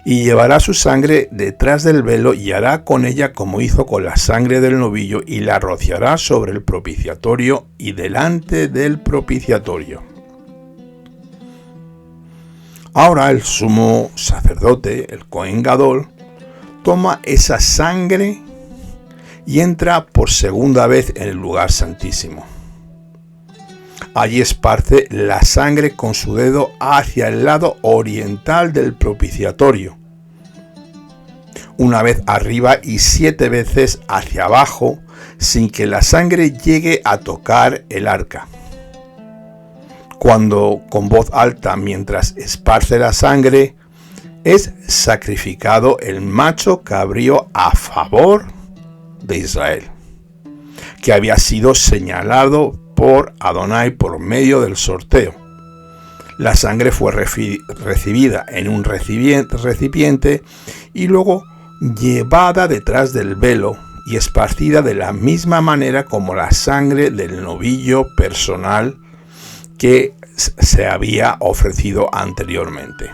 y llevará su sangre detrás del velo y hará con ella como hizo con la sangre del novillo, y la rociará sobre el propiciatorio y delante del propiciatorio. Ahora el sumo sacerdote, el Cohen Gadol, toma esa sangre y entra por segunda vez en el lugar santísimo. Allí esparce la sangre con su dedo hacia el lado oriental del propiciatorio, una vez arriba y 7 veces hacia abajo, sin que la sangre llegue a tocar el arca. Cuando con voz alta, mientras esparce la sangre, es sacrificado el macho cabrío a favor de Israel, que había sido señalado por Adonai por medio del sorteo. La sangre fue recibida en un recipiente y luego llevada detrás del velo y esparcida de la misma manera como la sangre del novillo personal que se había ofrecido anteriormente.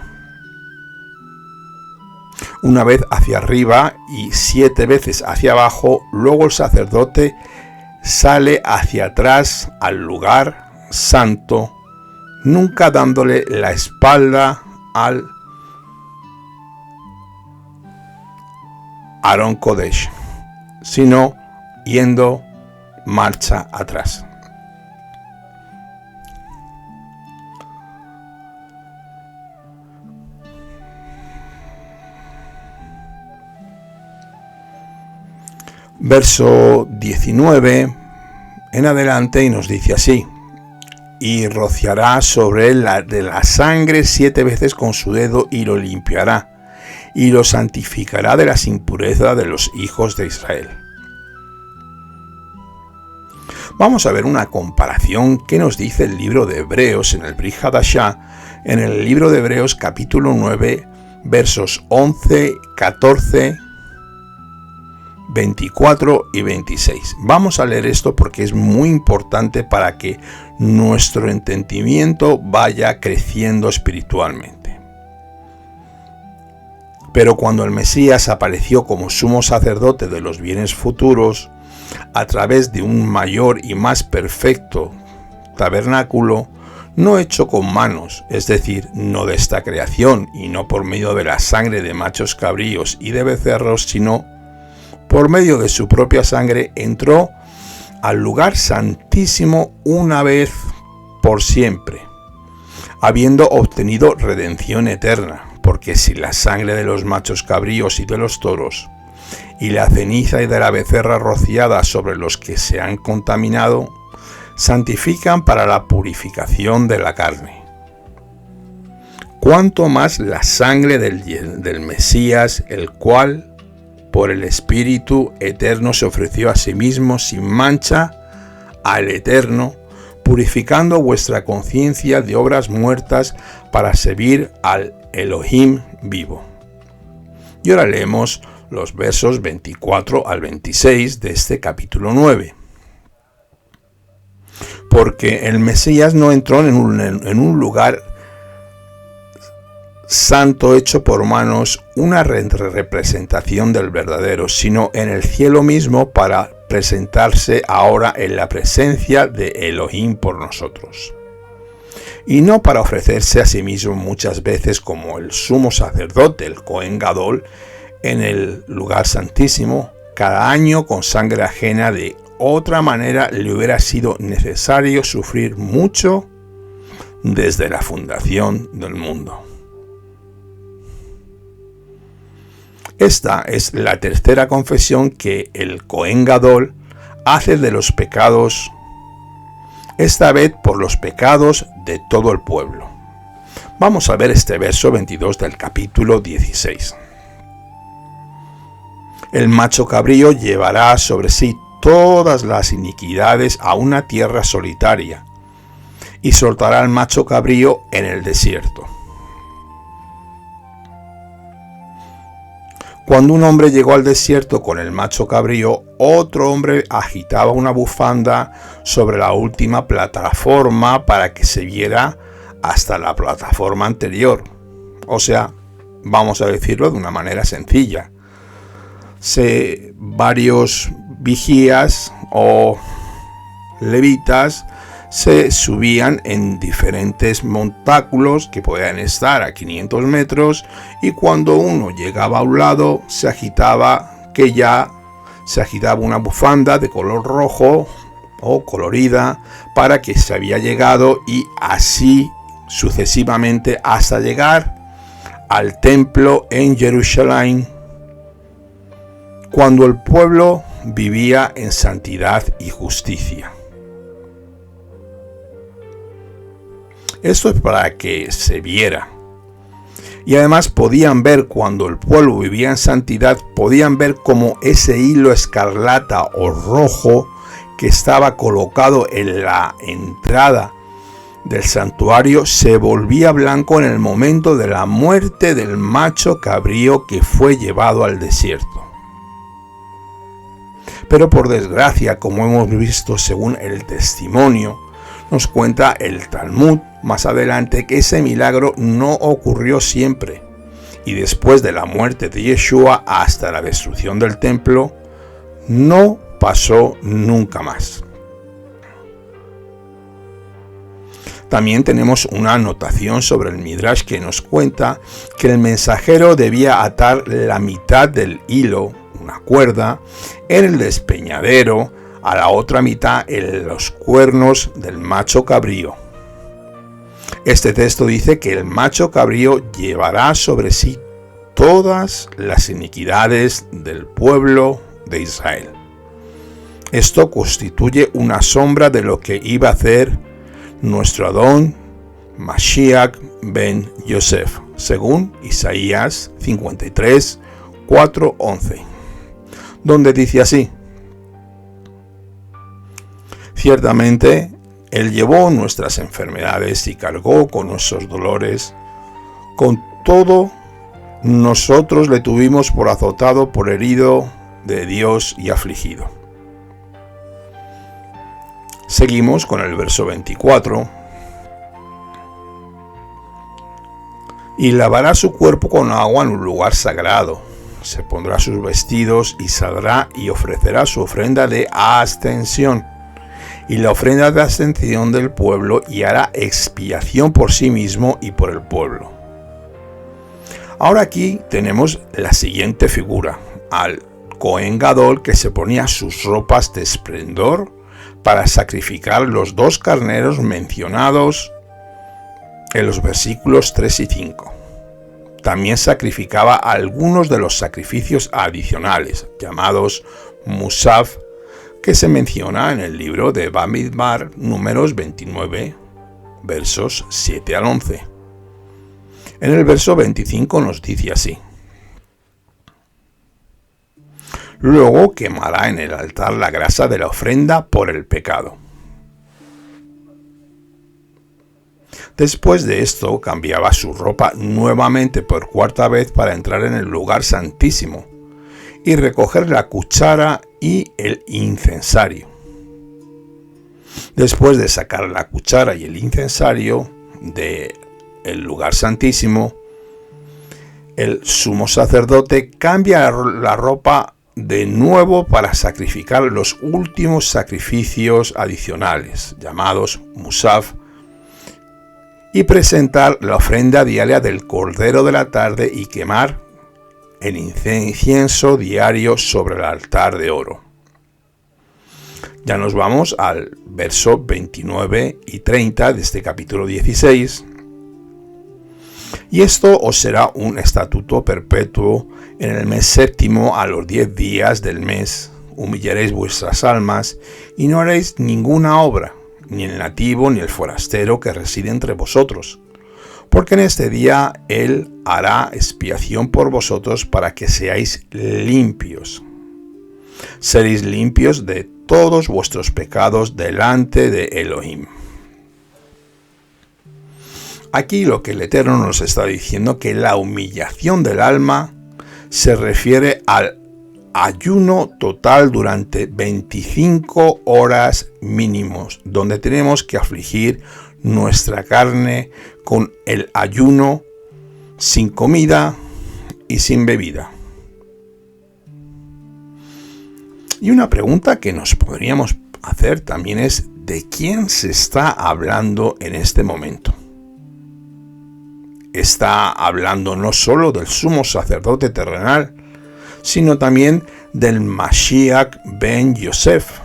Una vez hacia arriba y 7 veces hacia abajo, luego el sacerdote sale hacia atrás al lugar santo, nunca dándole la espalda al Aarón Kodesh, sino yendo marcha atrás. Verso 19 en adelante y nos dice así: y rociará sobre él de la sangre 7 veces con su dedo y lo limpiará y lo santificará de las impurezas de los hijos de Israel. Vamos a ver una comparación que nos dice el libro de Hebreos en el Brit Hadashah, en el libro de Hebreos capítulo 9, versos 11, 14, 24 y 26. Vamos a leer esto porque es muy importante para que nuestro entendimiento vaya creciendo espiritualmente. Pero cuando el Mesías apareció como sumo sacerdote de los bienes futuros, a través de un mayor y más perfecto tabernáculo, no hecho con manos, es decir, no de esta creación y no por medio de la sangre de machos cabríos y de becerros, sino por medio de su propia sangre, entró al lugar santísimo una vez por siempre, habiendo obtenido redención eterna, porque si la sangre de los machos cabríos y de los toros y la ceniza de la becerra rociada sobre los que se han contaminado santifican para la purificación de la carne, cuanto más la sangre del Mesías, el cual por el Espíritu eterno se ofreció a sí mismo sin mancha al Eterno, purificando vuestra conciencia de obras muertas para servir al Elohim vivo. Y ahora leemos los versos 24 al 26 de este capítulo 9. Porque el Mesías no entró en un lugar santo hecho por manos, una representación del verdadero, sino en el cielo mismo, para presentarse ahora en la presencia de Elohim por nosotros. Y no para ofrecerse a sí mismo muchas veces como el sumo sacerdote, el Cohen Gadol, en el lugar santísimo, cada año con sangre ajena. De otra manera le hubiera sido necesario sufrir mucho desde la fundación del mundo. Esta es la tercera confesión que el Cohen Gadol hace de los pecados, esta vez por los pecados de todo el pueblo. Vamos a ver este verso 22 del capítulo 16. El macho cabrío llevará sobre sí todas las iniquidades a una tierra solitaria y soltará al macho cabrío en el desierto. Cuando un hombre llegó al desierto con el macho cabrío, otro hombre agitaba una bufanda sobre la última plataforma para que se viera hasta la plataforma anterior. O sea, vamos a decirlo de una manera sencilla. Varios vigías o levitas se subían en diferentes montáculos que podían estar a 500 metros y cuando uno llegaba a un lado se agitaba una bufanda de color rojo o colorida para que se había llegado, y así sucesivamente hasta llegar al templo en Jerusalén, cuando el pueblo vivía en santidad y justicia. Esto es para que se viera. Y además podían ver, cuando el pueblo vivía en santidad, podían ver cómo ese hilo escarlata o rojo que estaba colocado en la entrada del santuario se volvía blanco en el momento de la muerte del macho cabrío que fue llevado al desierto. Pero por desgracia, como hemos visto según el testimonio, nos cuenta el Talmud más adelante, que ese milagro no ocurrió siempre, y después de la muerte de Yeshua hasta la destrucción del templo, no pasó nunca más. También tenemos una anotación sobre el Midrash que nos cuenta que el mensajero debía atar la mitad del hilo, una cuerda, en el despeñadero, a la otra mitad en los cuernos del macho cabrío. Este texto dice que el macho cabrío llevará sobre sí todas las iniquidades del pueblo de Israel. Esto constituye una sombra de lo que iba a hacer nuestro Adón Mashiach ben Yosef, según Isaías 53, 4, 11, donde dice así: ciertamente, Él llevó nuestras enfermedades y cargó con nuestros dolores. Con todo, nosotros le tuvimos por azotado, por herido de Dios y afligido. Seguimos con el verso 24. Y lavará su cuerpo con agua en un lugar sagrado, se pondrá sus vestidos y saldrá y ofrecerá su ofrenda de ascensión y la ofrenda de ascensión del pueblo, y hará expiación por sí mismo y por el pueblo. Ahora aquí tenemos la siguiente figura: al Cohen Gadol, que se ponía sus ropas de esplendor para sacrificar los 2 carneros mencionados en los versículos 3 y 5. También sacrificaba algunos de los sacrificios adicionales, llamados Musaf, que se menciona en el libro de Bamidbar, números 29, versos 7 al 11. En el verso 25 nos dice así: luego quemará en el altar la grasa de la ofrenda por el pecado. Después de esto, cambiaba su ropa nuevamente por 4ª vez para entrar en el lugar santísimo y recoger la cuchara y el incensario. Después de sacar la cuchara y el incensario del lugar santísimo, el sumo sacerdote cambia la ropa de nuevo para sacrificar los últimos sacrificios adicionales, llamados Musaf, y presentar la ofrenda diaria del cordero de la tarde y quemar el incienso diario sobre el altar de oro. Ya nos vamos al verso 29 y 30 de este capítulo 16. Y esto os será un estatuto perpetuo: en el mes 7º, a los 10 días del mes, humillaréis vuestras almas y no haréis ninguna obra, ni el nativo ni el forastero que reside entre vosotros, porque en este día él hará expiación por vosotros para que seáis limpios. Seréis limpios de todos vuestros pecados delante de Elohim. Aquí lo que el Eterno nos está diciendo, que la humillación del alma se refiere al ayuno total durante 25 horas mínimos, donde tenemos que afligir nuestra carne con el ayuno, sin comida y sin bebida. Y una pregunta que nos podríamos hacer también es: ¿de quién se está hablando en este momento? Está hablando no solo del sumo sacerdote terrenal, sino también del Mashiach ben Yosef,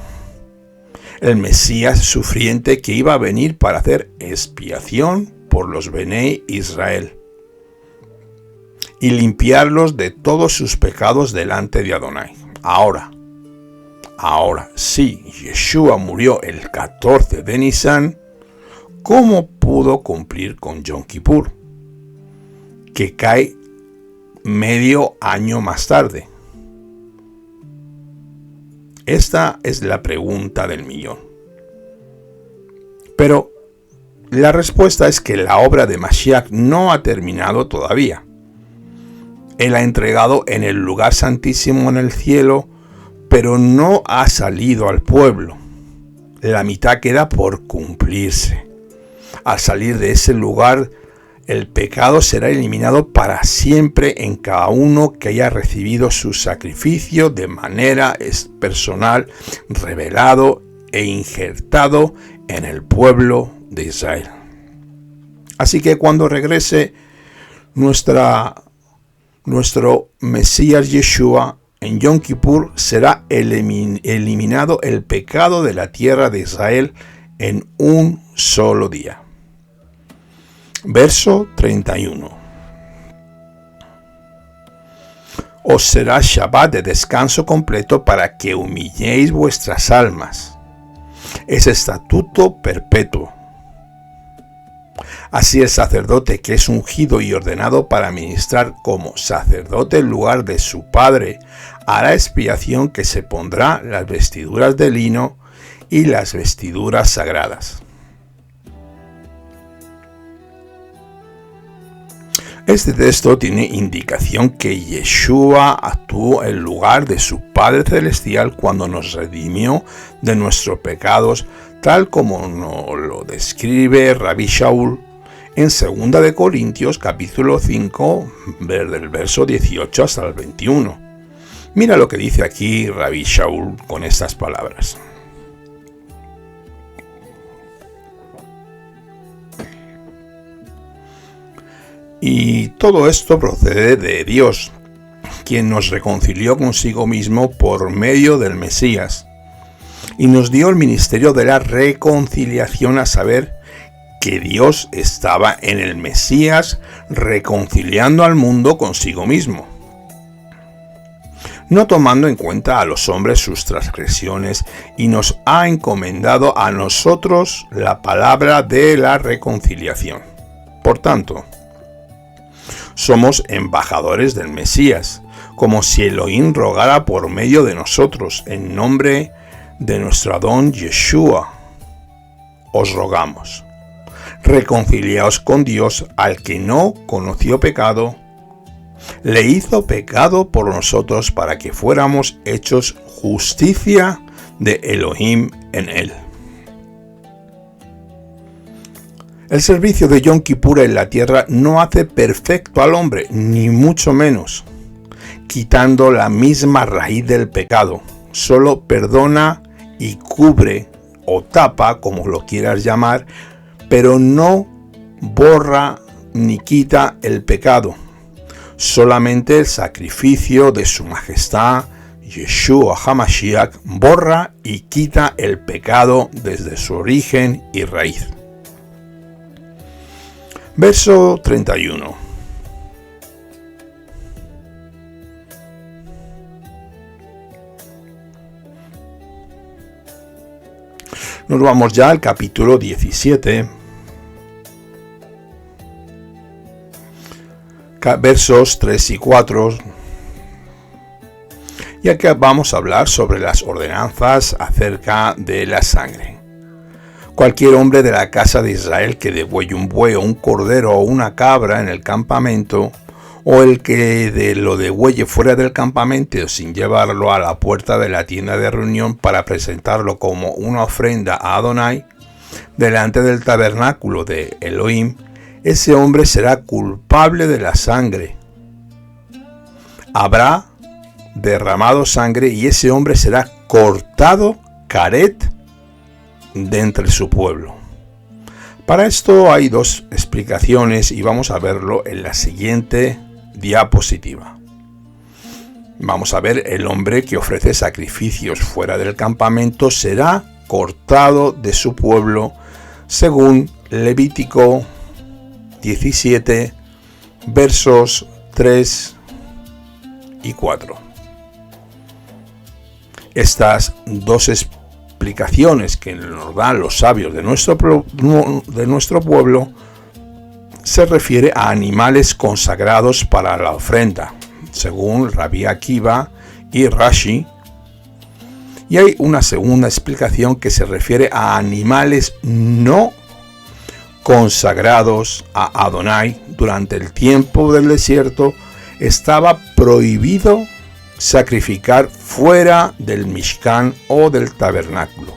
el Mesías sufriente que iba a venir para hacer expiación por los Benei Israel y limpiarlos de todos sus pecados delante de Adonai. Ahora, si Yeshua murió el 14 de Nisan, ¿cómo pudo cumplir con Yom Kippur, que cae medio año más tarde? Esta es la pregunta del millón. Pero la respuesta es que la obra de Mashiach no ha terminado todavía. Él ha entregado en el lugar santísimo en el cielo, pero no ha salido al pueblo. La mitad queda por cumplirse. Al salir de ese lugar, el pecado será eliminado para siempre en cada uno que haya recibido su sacrificio de manera personal, revelado e injertado en el pueblo de Israel. Así que cuando regrese nuestro Mesías Yeshua en Yom Kippur, será eliminado el pecado de la tierra de Israel en un solo día. Verso 31. Os será Shabbat de descanso completo para que humilléis vuestras almas. Es estatuto perpetuo. Así el sacerdote que es ungido y ordenado para ministrar como sacerdote en lugar de su padre, hará expiación, que se pondrá las vestiduras de lino y las vestiduras sagradas. Este texto tiene indicación que Yeshua actuó en lugar de su Padre Celestial cuando nos redimió de nuestros pecados, tal como nos lo describe Rabbi Shaul en 2 de Corintios capítulo 5, del verso 18 hasta el 21. Mira lo que dice aquí Rabbi Shaul con estas palabras. Y todo esto procede de Dios, quien nos reconcilió consigo mismo por medio del Mesías, y nos dio el ministerio de la reconciliación, a saber, que Dios estaba en el Mesías reconciliando al mundo consigo mismo, no tomando en cuenta a los hombres sus transgresiones, y nos ha encomendado a nosotros la palabra de la reconciliación. Por tanto, somos embajadores del Mesías, como si Elohim rogara por medio de nosotros, en nombre de nuestro Adón Yeshua. Os rogamos, reconciliaos con Dios, al que no conoció pecado, le hizo pecado por nosotros para que fuéramos hechos justicia de Elohim en él. El servicio de Yom Kippur en la tierra no hace perfecto al hombre, ni mucho menos, quitando la misma raíz del pecado. Solo perdona y cubre o tapa, como lo quieras llamar, pero no borra ni quita el pecado. Solamente el sacrificio de su majestad, Yeshua HaMashiach, borra y quita el pecado desde su origen y raíz. Verso 31. Nos vamos ya al capítulo 17, versos 3 y 4, ya que vamos a hablar sobre las ordenanzas acerca de la sangre. Cualquier hombre de la casa de Israel que degüelle un buey o un cordero o una cabra en el campamento, o el que lo degüelle fuera del campamento sin llevarlo a la puerta de la tienda de reunión para presentarlo como una ofrenda a Adonai, delante del tabernáculo de Elohim, ese hombre será culpable de la sangre. Habrá derramado sangre y ese hombre será cortado caret de entre su pueblo. Para esto hay dos explicaciones y vamos a verlo en la siguiente diapositiva. Vamos a ver: el hombre que ofrece sacrificios fuera del campamento será cortado de su pueblo, según Levítico 17, versos 3 y 4. Estas dos explicaciones que nos dan los sabios de nuestro pueblo se refiere a animales consagrados para la ofrenda, según Rabbi Akiva y Rashi, y hay una segunda explicación que se refiere a animales no consagrados a Adonai. Durante el tiempo del desierto estaba prohibido sacrificar fuera del Mishkan o del tabernáculo.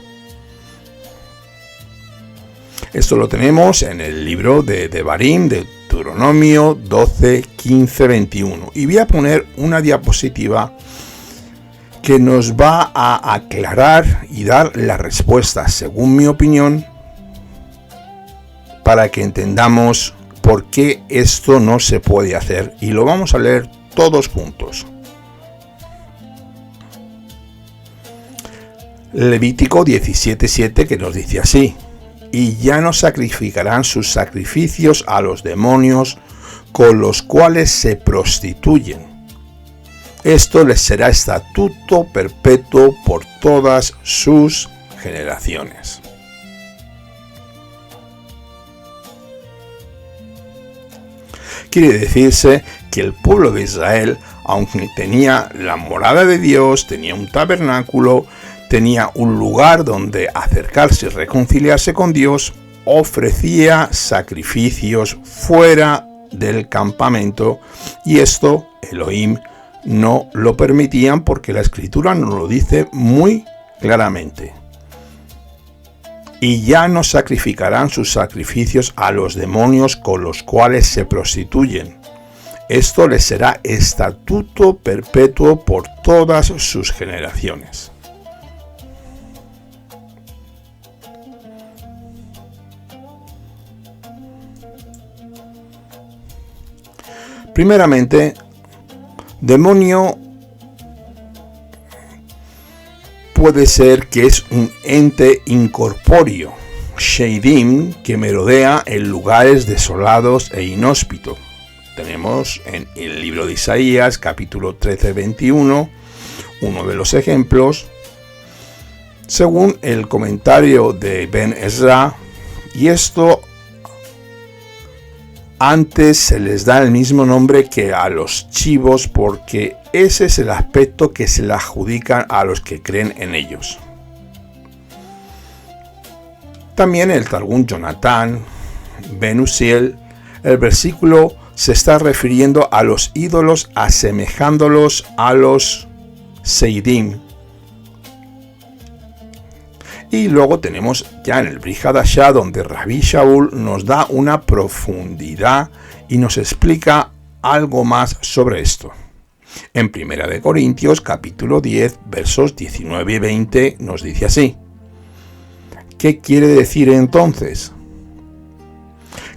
Esto lo tenemos en el libro de Devarim, de Deuteronomio 12, 15, 21. Y voy a poner una diapositiva que nos va a aclarar y dar la respuesta, según mi opinión, para que entendamos por qué esto no se puede hacer. Y lo vamos a leer todos juntos. Levítico 17:7, que nos dice así: y ya no sacrificarán sus sacrificios a los demonios con los cuales se prostituyen. Esto les será estatuto perpetuo por todas sus generaciones. Quiere decirse que el pueblo de Israel, aunque tenía la morada de Dios, tenía un tabernáculo, tenía un lugar donde acercarse y reconciliarse con Dios, ofrecía sacrificios fuera del campamento, y esto Elohim no lo permitían porque la Escritura nos lo dice muy claramente. y ya no sacrificarán sus sacrificios a los demonios con los cuales se prostituyen. Esto les será estatuto perpetuo por todas sus generaciones. Primeramente, demonio puede ser que es un ente incorpóreo, Sheidim, que merodea en lugares desolados e inhóspitos. Tenemos en el libro de Isaías, capítulo 13-21, uno de los ejemplos, según el comentario de Ben Ezra, y esto antes se les da el mismo nombre que a los chivos porque ese es el aspecto que se le adjudican a los que creen en ellos. También el Targum Jonathan, Ben Uziel, el versículo se está refiriendo a los ídolos asemejándolos a los Seidim. Y luego tenemos ya en el Brit Hadashah donde Rabbi Shaul nos da una profundidad y nos explica algo más sobre esto. En 1 de Corintios capítulo 10 versos 19 y 20 nos dice así. ¿Qué quiere decir entonces?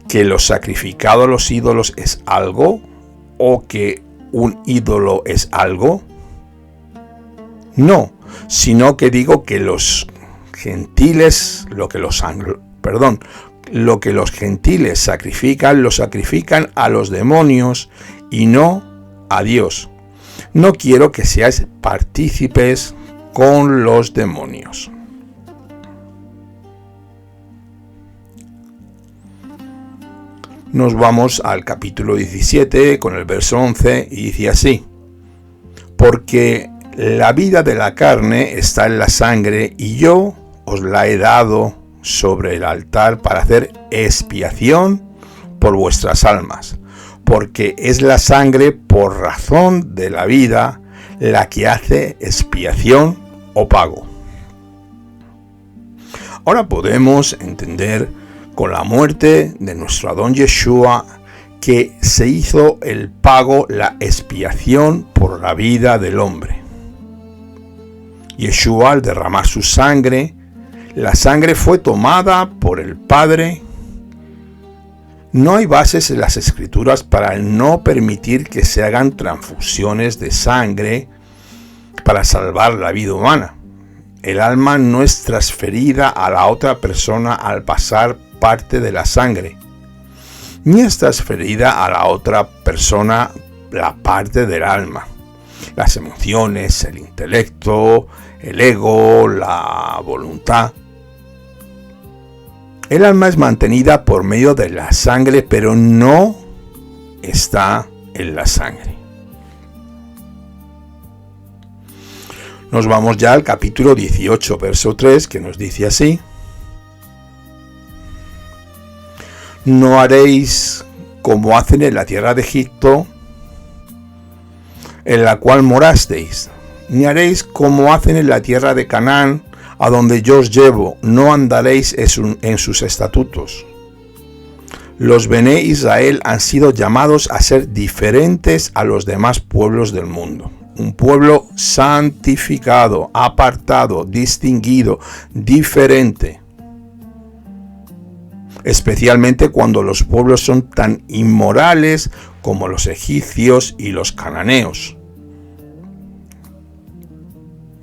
¿Que lo sacrificado a los ídolos es algo? ¿O que un ídolo es algo? No, sino que digo que los gentiles, lo que los gentiles sacrifican, lo sacrifican a los demonios y no a Dios. No quiero que seáis partícipes con los demonios. Nos vamos al capítulo 17 con el verso 11 y dice así: porque la vida de la carne está en la sangre y yo os la he dado sobre el altar para hacer expiación por vuestras almas, porque es la sangre por razón de la vida la que hace expiación o pago. Ahora podemos entender con la muerte de nuestro Adón Yeshua que se hizo el pago, la expiación por la vida del hombre. Yeshua, al derramar su sangre, la sangre fue tomada por el Padre. No hay bases en las Escrituras para no permitir que se hagan transfusiones de sangre para salvar la vida humana. El alma no es transferida a la otra persona al pasar parte de la sangre, ni es transferida a la otra persona la parte del alma. Las emociones, el intelecto, el ego, la voluntad. El alma es mantenida por medio de la sangre, pero no está en la sangre. Nos vamos ya al capítulo 18, verso 3, que nos dice así: no haréis como hacen en la tierra de Egipto, en la cual morasteis, ni haréis como hacen en la tierra de Canaán, a donde yo os llevo, no andaréis en sus estatutos. Los Bené Israel han sido llamados a ser diferentes a los demás pueblos del mundo. Un pueblo santificado, apartado, distinguido, diferente. Especialmente cuando los pueblos son tan inmorales como los egipcios y los cananeos.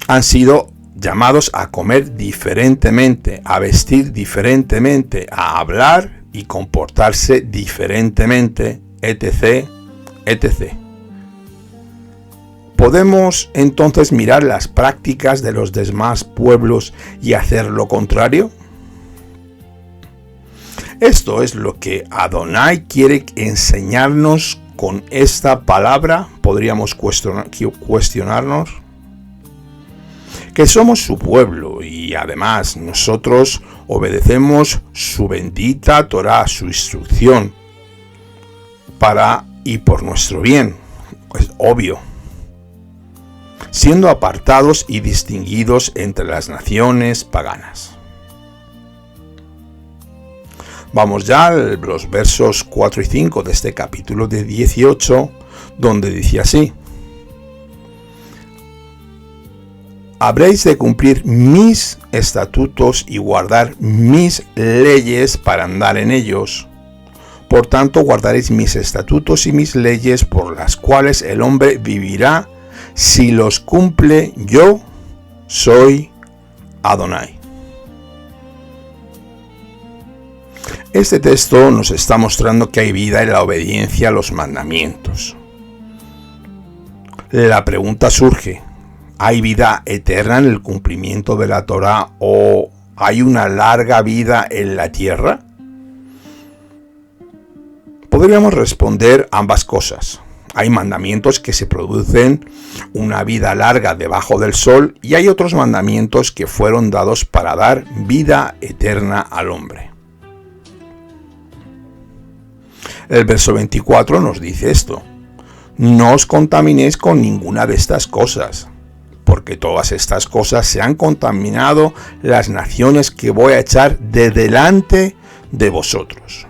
Han sido llamados a comer diferentemente, a vestir diferentemente, a hablar y comportarse diferentemente, etc., etc. ¿Podemos entonces mirar las prácticas de los demás pueblos y hacer lo contrario? Esto es lo que Adonai quiere enseñarnos con esta palabra. Podríamos cuestionarnos que somos su pueblo y además nosotros obedecemos su bendita Torá, su instrucción, para y por nuestro bien. Es obvio. Siendo apartados y distinguidos entre las naciones paganas. Vamos ya a los versos 4 y 5 de este capítulo de 18, donde dice así: habréis de cumplir mis estatutos y guardar mis leyes para andar en ellos. Por tanto, guardaréis mis estatutos y mis leyes, por las cuales el hombre vivirá. Si los cumple, yo soy Adonai. Este texto nos está mostrando que hay vida en la obediencia a los mandamientos. La pregunta surge: ¿hay vida eterna en el cumplimiento de la Torá o hay una larga vida en la tierra? Podríamos responder ambas cosas. Hay mandamientos que se producen una vida larga debajo del sol y hay otros mandamientos que fueron dados para dar vida eterna al hombre. El verso 24 nos dice esto: no os contaminéis con ninguna de estas cosas, porque todas estas cosas se han contaminado las naciones que voy a echar de delante de vosotros.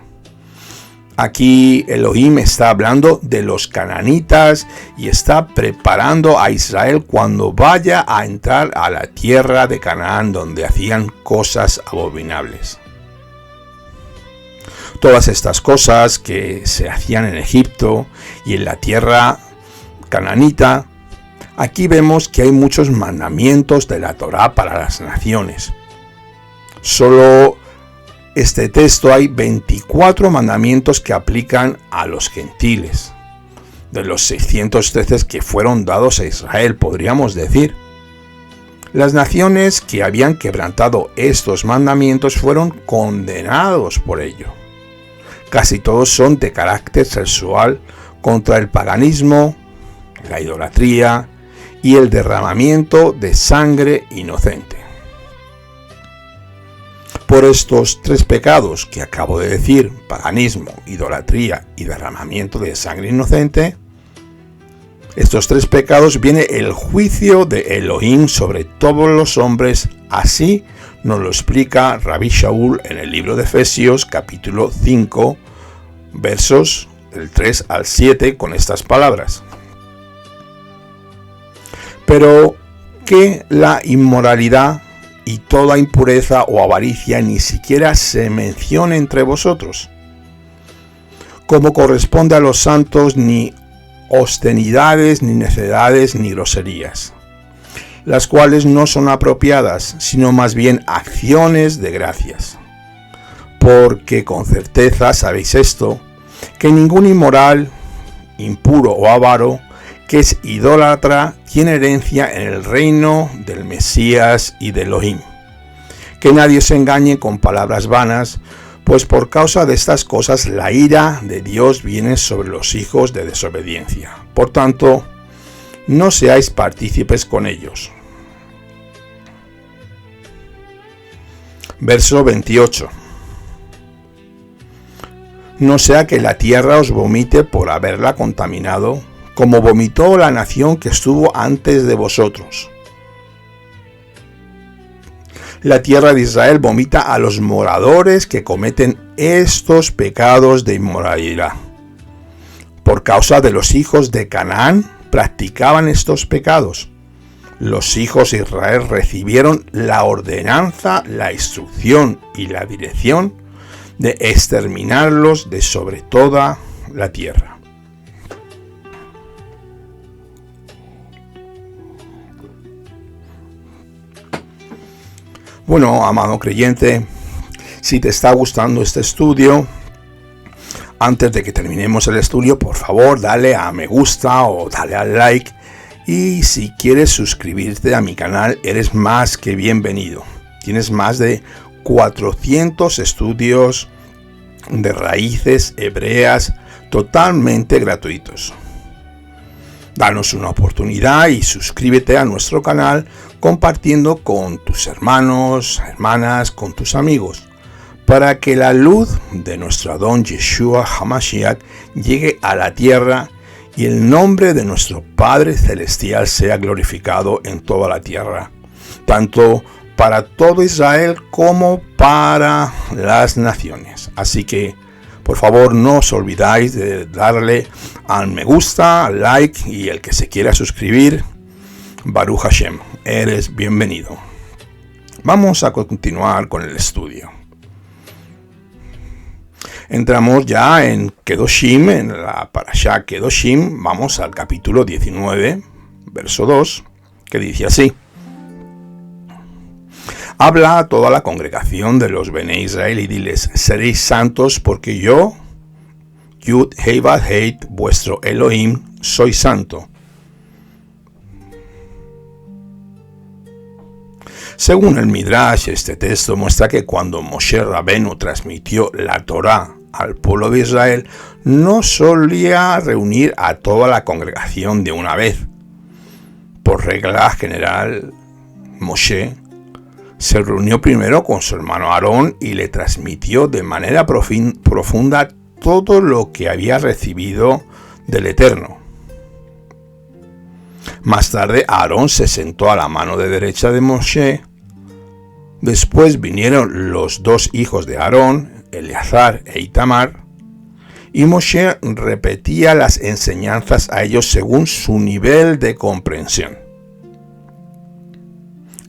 Aquí Elohim está hablando de los cananitas y está preparando a Israel cuando vaya a entrar a la tierra de Canaán, donde hacían cosas abominables. Todas estas cosas que se hacían en Egipto y en la tierra cananita, aquí vemos que hay muchos mandamientos de la Torá para las naciones. Solo este texto hay 24 mandamientos que aplican a los gentiles. De los 613 que fueron dados a Israel, podríamos decir. Las naciones que habían quebrantado estos mandamientos fueron condenados por ello. Casi todos son de carácter sexual, contra el paganismo, la idolatría y el derramamiento de sangre inocente. Por estos tres pecados que acabo de decir, paganismo, idolatría y derramamiento de sangre inocente, estos tres pecados viene el juicio de Elohim sobre todos los hombres. Así nos lo explica Rabbi Shaul en el libro de Efesios, capítulo 5, versos del 3 al 7, con estas palabras: pero que la inmoralidad y toda impureza o avaricia ni siquiera se mencione entre vosotros, como corresponde a los santos, ni obscenidades, ni necedades, ni groserías, las cuales no son apropiadas, sino más bien acciones de gracias. Porque con certeza sabéis esto, que ningún inmoral, impuro o avaro, que es idólatra, tiene herencia en el reino del Mesías y de Elohim. Que nadie se engañe con palabras vanas, pues por causa de estas cosas la ira de Dios viene sobre los hijos de desobediencia. Por tanto, no seáis partícipes con ellos. Verso 28. No sea que la tierra os vomite por haberla contaminado, como vomitó la nación que estuvo antes de vosotros. La tierra de Israel vomita a los moradores que cometen estos pecados de inmoralidad. Por causa de los hijos de Canaán practicaban estos pecados. Los hijos de Israel recibieron la ordenanza, la instrucción y la dirección de exterminarlos de sobre toda la tierra. Bueno, amado creyente, si te está gustando este estudio, antes de que terminemos el estudio, por favor, dale a me gusta o dale al like. Y si quieres suscribirte a mi canal, eres más que bienvenido. Tienes más de 400 estudios de raíces hebreas totalmente gratuitos. Danos una oportunidad y suscríbete a nuestro canal compartiendo con tus hermanos, hermanas, con tus amigos, para que la luz de nuestro Adón Yeshua HaMashiach llegue a la tierra y el nombre de nuestro Padre Celestial sea glorificado en toda la tierra. tanto para todo Israel como para las naciones. Así que, por favor, no os olvidáis de darle al me gusta, al like y el que se quiera suscribir. Baruch Hashem, eres bienvenido. Vamos a continuar con el estudio. Entramos ya en Kedoshim, en la Parashá Kedoshim. Vamos al capítulo 19, verso 2, que dice así. Habla a toda la congregación de los Bene Israel y diles, seréis santos porque yo, Yud Hei Vav Hei, vuestro Elohim, soy santo. Según el Midrash, este texto muestra que cuando Moshe Rabenu transmitió la Torá al pueblo de Israel, no solía reunir a toda la congregación de una vez. Por regla general, Moshe se reunió primero con su hermano Aarón y le transmitió de manera profunda todo lo que había recibido del Eterno. Más tarde, Aarón se sentó a la mano de derecha de Moshe. Después vinieron los dos hijos de Aarón, Eleazar e Itamar, y Moshe repetía las enseñanzas a ellos según su nivel de comprensión.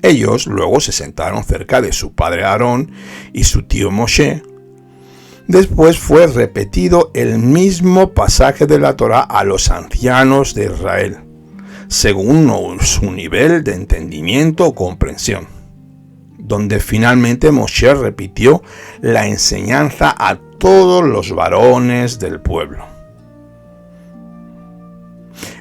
Ellos luego se sentaron cerca de su padre Aarón y su tío Moshe. Después fue repetido el mismo pasaje de la Torá a los ancianos de Israel, según su nivel de entendimiento o comprensión, donde finalmente Moshe repitió la enseñanza a todos los varones del pueblo.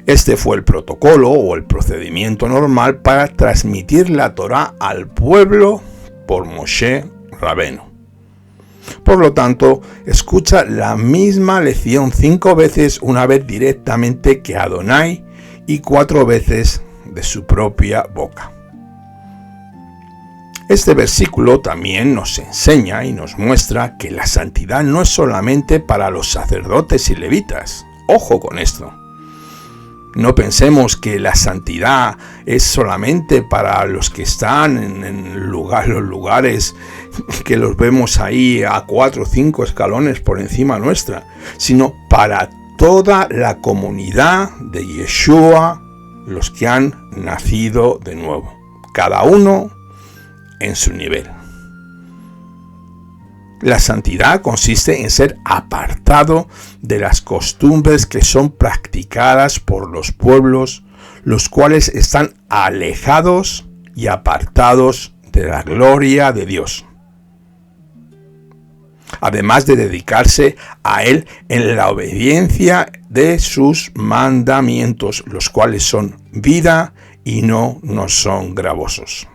Este fue el protocolo o el procedimiento normal para transmitir la Torá al pueblo por Moshe Rabenu. Por lo tanto, escucha la misma lección 5 veces, una vez directamente que Adonai y 4 veces de su propia boca. Este versículo también nos enseña y nos muestra que la santidad no es solamente para los sacerdotes y levitas. Ojo con esto. No pensemos que la santidad es solamente para los que están en los lugares que los vemos ahí a 4 o 5 escalones por encima nuestra, sino para toda la comunidad de Yeshua, los que han nacido de nuevo, cada uno en su nivel. La santidad consiste en ser apartado de las costumbres que son practicadas por los pueblos, los cuales están alejados y apartados de la gloria de Dios. Además de dedicarse a Él en la obediencia de sus mandamientos, los cuales son vida y no nos son gravosos.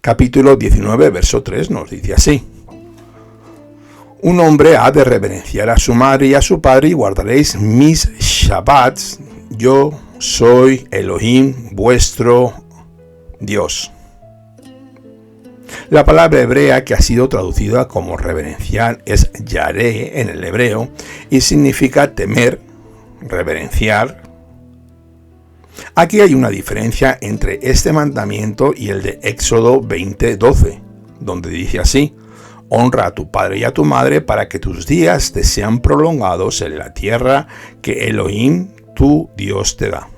Capítulo 19, verso 3 nos dice así. Un hombre ha de reverenciar a su madre y a su padre y guardaréis mis Shabbats. Yo soy Elohim, vuestro Dios. La palabra hebrea que ha sido traducida como reverenciar es yaré en el hebreo y significa temer, reverenciar. Aquí hay una diferencia entre este mandamiento y el de Éxodo 20:12, donde dice así: honra a tu padre y a tu madre para que tus días te sean prolongados en la tierra que Elohim, tu Dios, te da.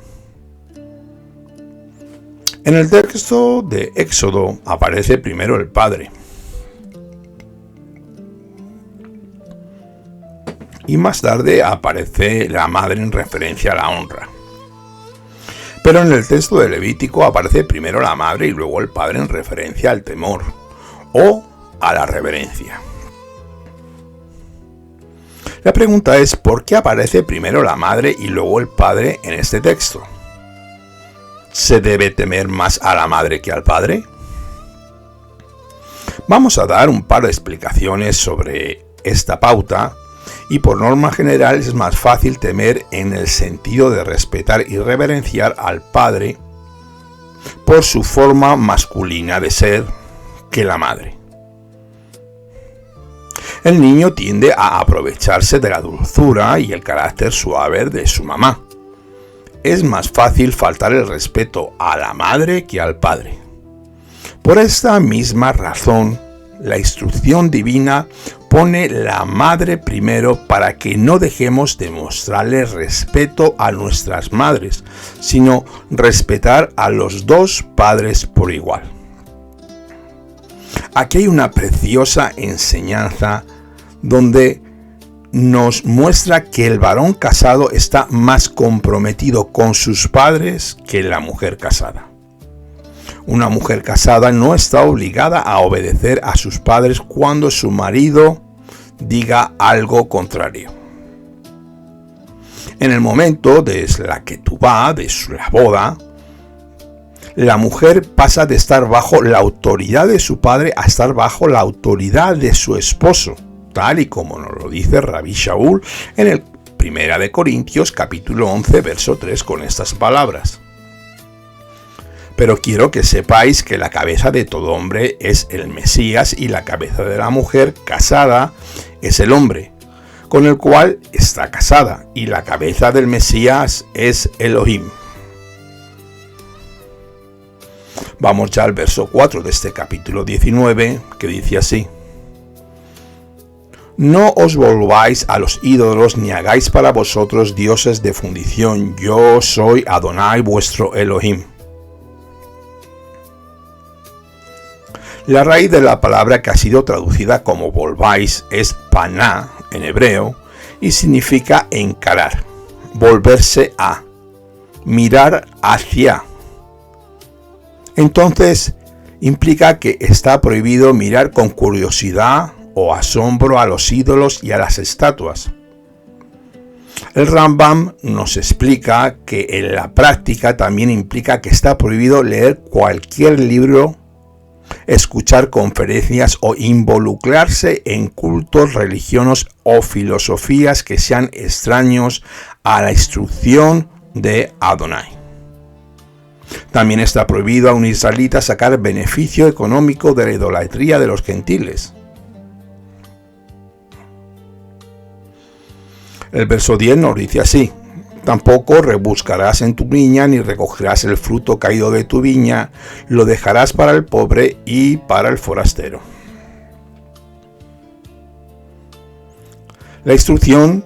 En el texto de Éxodo aparece primero el padre y más tarde aparece la madre en referencia a la honra. Pero en el texto de Levítico aparece primero la madre y luego el padre en referencia al temor o a la reverencia. La pregunta es, ¿por qué aparece primero la madre y luego el padre en este texto? ¿Se debe temer más a la madre que al padre? Vamos a dar un par de explicaciones sobre esta pauta. Y por norma general es más fácil temer en el sentido de respetar y reverenciar al padre por su forma masculina de ser que la madre. El niño tiende a aprovecharse de la dulzura y el carácter suave de su mamá. es más fácil faltar el respeto a la madre que al padre. Por esta misma razón, la instrucción divina pone la madre primero para que no dejemos de mostrarle respeto a nuestras madres, sino respetar a los dos padres por igual. Aquí hay una preciosa enseñanza donde nos muestra que el varón casado está más comprometido con sus padres que la mujer casada. Una mujer casada no está obligada a obedecer a sus padres cuando su marido diga algo contrario. En el momento de la ketubá, de la boda, la mujer pasa de estar bajo la autoridad de su padre a estar bajo la autoridad de su esposo, tal y como nos lo dice Rabbi Shaul en el 1 de Corintios capítulo 11 verso 3 con estas palabras. Pero quiero que sepáis que la cabeza de todo hombre es el Mesías y la cabeza de la mujer casada es el hombre, con el cual está casada, y la cabeza del Mesías es Elohim. Vamos ya al verso 4 de este capítulo 19, que dice así: No os volváis a los ídolos ni hagáis para vosotros dioses de fundición, yo soy Adonai vuestro Elohim. La raíz de la palabra que ha sido traducida como volváis es paná en hebreo y significa encarar, volverse a, mirar hacia. Entonces implica que está prohibido mirar con curiosidad o asombro a los ídolos y a las estatuas. El Rambam nos explica que en la práctica también implica que está prohibido leer cualquier libro, escuchar conferencias o involucrarse en cultos religiosos o filosofías que sean extraños a la instrucción de Adonai. También está prohibido a un israelita sacar beneficio económico de la idolatría de los gentiles. El verso 10 nos dice así: Tampoco rebuscarás en tu viña, ni recogerás el fruto caído de tu viña, lo dejarás para el pobre y para el forastero. La instrucción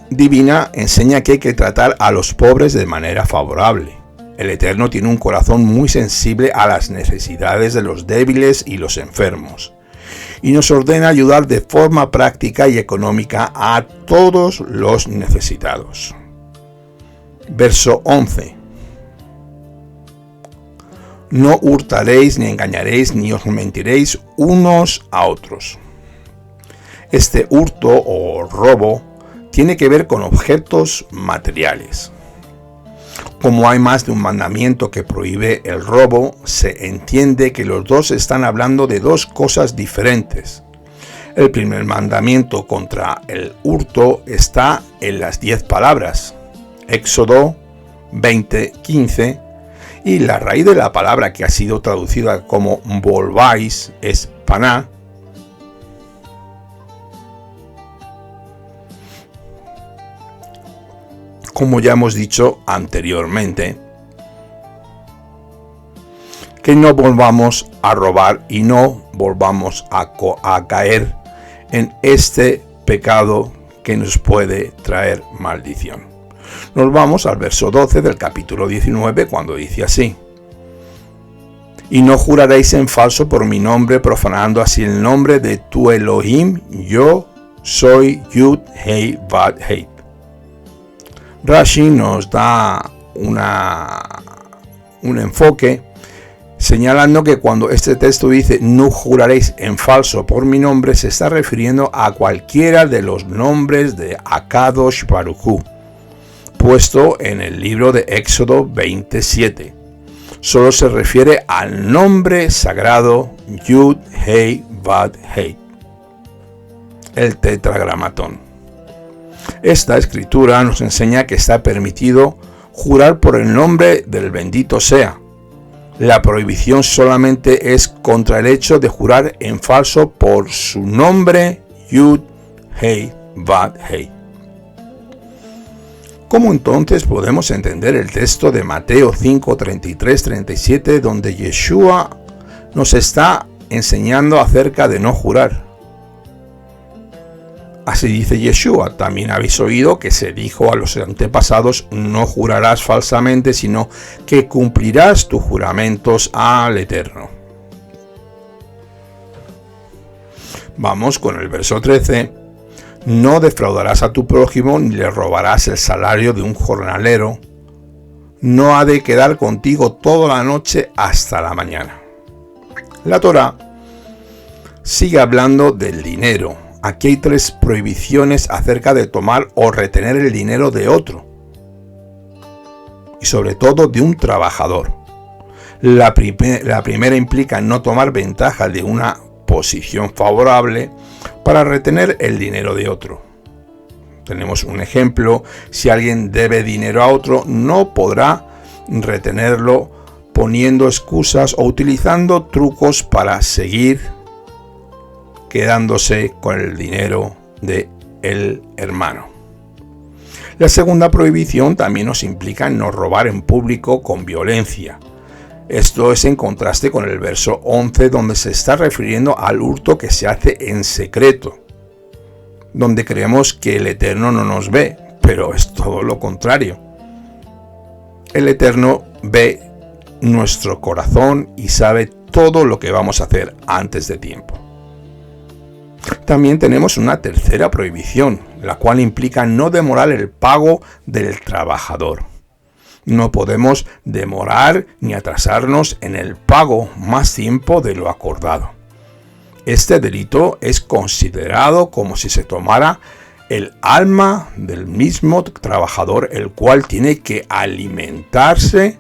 divina enseña que hay que tratar a los pobres de manera favorable. El Eterno tiene un corazón muy sensible a las necesidades de los débiles y los enfermos, y nos ordena ayudar de forma práctica y económica a todos los necesitados. Verso 11. No hurtaréis, ni engañaréis, ni os mentiréis unos a otros. Este hurto o robo tiene que ver con objetos materiales. Como hay más de un mandamiento que prohíbe el robo, se entiende que los dos están hablando de dos cosas diferentes. El primer mandamiento contra el hurto está en las 10 palabras, Éxodo 20:15, y la raíz de la palabra que ha sido traducida como volváis es paná. Como ya hemos dicho anteriormente, que no volvamos a robar y no volvamos a caer en este pecado que nos puede traer maldición. Nos vamos al verso 12 del capítulo 19, cuando dice así: Y no juraréis en falso por mi nombre, profanando así el nombre de tu Elohim, yo soy Yud Hei Vad Hei. Rashi nos da un enfoque señalando que cuando este texto dice no juraréis en falso por mi nombre, se está refiriendo a cualquiera de los nombres de Akadosh Baruj Hu, puesto en el libro de Éxodo 27. Solo se refiere al nombre sagrado Yud Hei Vad Hei, el tetragramatón. Esta escritura nos enseña que está permitido jurar por el nombre del bendito sea. La prohibición solamente es contra el hecho de jurar en falso por su nombre Yud Hei Vad Hei. ¿Cómo entonces podemos entender el texto de Mateo 5, 33, 37, donde Yeshua nos está enseñando acerca de no jurar? Así dice Yeshua: también habéis oído que se dijo a los antepasados: no jurarás falsamente, sino que cumplirás tus juramentos al Eterno. Vamos con el verso 13. No defraudarás a tu prójimo, ni le robarás el salario de un jornalero. No ha de quedar contigo toda la noche hasta la mañana. La Torá sigue hablando del dinero. Aquí hay 3 prohibiciones acerca de tomar o retener el dinero de otro, y sobre todo de un trabajador. La primera implica no tomar ventaja de una posición favorable para retener el dinero de otro. Tenemos un ejemplo: si alguien debe dinero a otro, no podrá retenerlo poniendo excusas o utilizando trucos para seguir quedándose con el dinero del hermano. La segunda prohibición también nos implica no robar en público con violencia. Esto es en contraste con el verso 11, donde se está refiriendo al hurto que se hace en secreto, donde creemos que el Eterno no nos ve, pero es todo lo contrario. El Eterno ve nuestro corazón y sabe todo lo que vamos a hacer antes de tiempo. También tenemos una tercera prohibición, la cual implica no demorar el pago del trabajador. No podemos demorar ni atrasarnos en el pago más tiempo de lo acordado. Este delito es considerado como si se tomara el alma del mismo trabajador, el cual tiene que alimentarse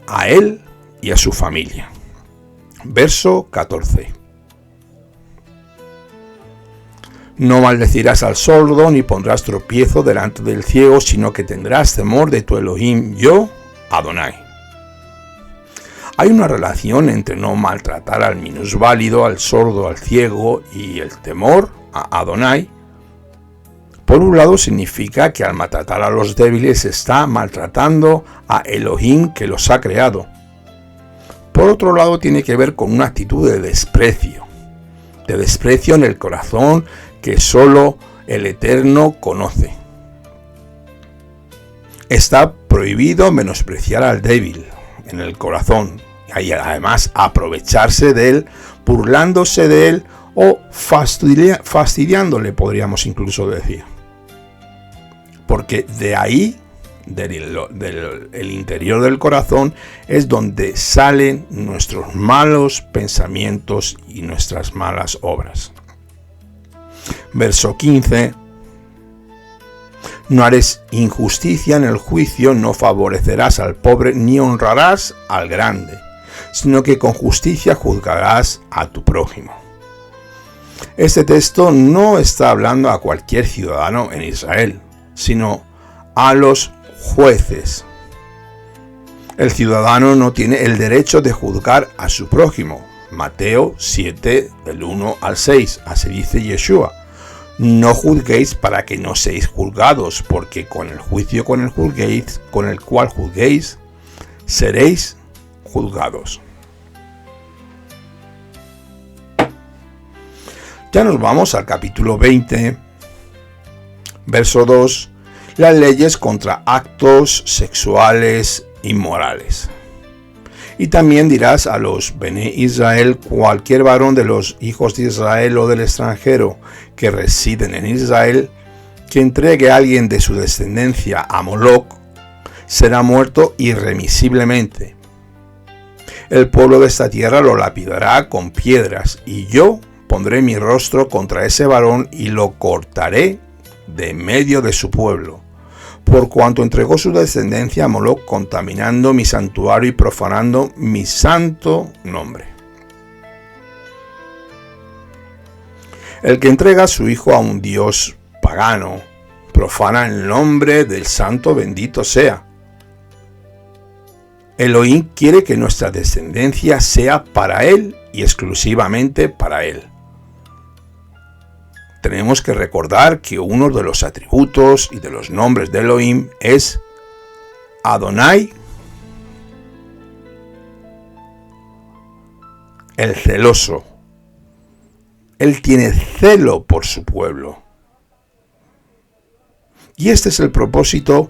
a él y a su familia. Verso 14. No maldecirás al sordo, ni pondrás tropiezo delante del ciego, sino que tendrás temor de tu Elohim, yo, Adonai. Hay una relación entre no maltratar al minusválido, al sordo, al ciego y el temor a Adonai. Por un lado, significa que al maltratar a los débiles está maltratando a Elohim, que los ha creado. Por otro lado, tiene que ver con una actitud de desprecio en el corazón que solo el Eterno conoce. Está prohibido menospreciar al débil en el corazón, y además aprovecharse de él, burlándose de él o fastidiándole, podríamos incluso decir. Porque de ahí, del interior del corazón, es donde salen nuestros malos pensamientos y nuestras malas obras. Verso 15. No harás injusticia en el juicio, no favorecerás al pobre, ni honrarás al grande, sino que con justicia juzgarás a tu prójimo. Este texto no está hablando a cualquier ciudadano en Israel, sino a los jueces. El ciudadano no tiene el derecho de juzgar a su prójimo. Mateo 7, del 1 al 6, así dice Yeshua. No juzguéis para que no seáis juzgados, porque con el juicio con el cual juzguéis, seréis juzgados. Ya nos vamos al capítulo 20, verso 2, las leyes contra actos sexuales inmorales. Y también dirás a los Bene Israel: cualquier varón de los hijos de Israel o del extranjero que residen en Israel, que entregue a alguien de su descendencia a Moloc, será muerto irremisiblemente. El pueblo de esta tierra lo lapidará con piedras, y yo pondré mi rostro contra ese varón y lo cortaré de medio de su pueblo, por cuanto entregó su descendencia a Moloc, contaminando mi santuario y profanando mi santo nombre. El que entrega a su hijo a un dios pagano, profana el nombre del santo bendito sea. Elohim quiere que nuestra descendencia sea para él y exclusivamente para él. tenemos que recordar que uno de los atributos y de los nombres de Elohim es Adonai, el celoso. Él tiene celo por su pueblo. Y este es el propósito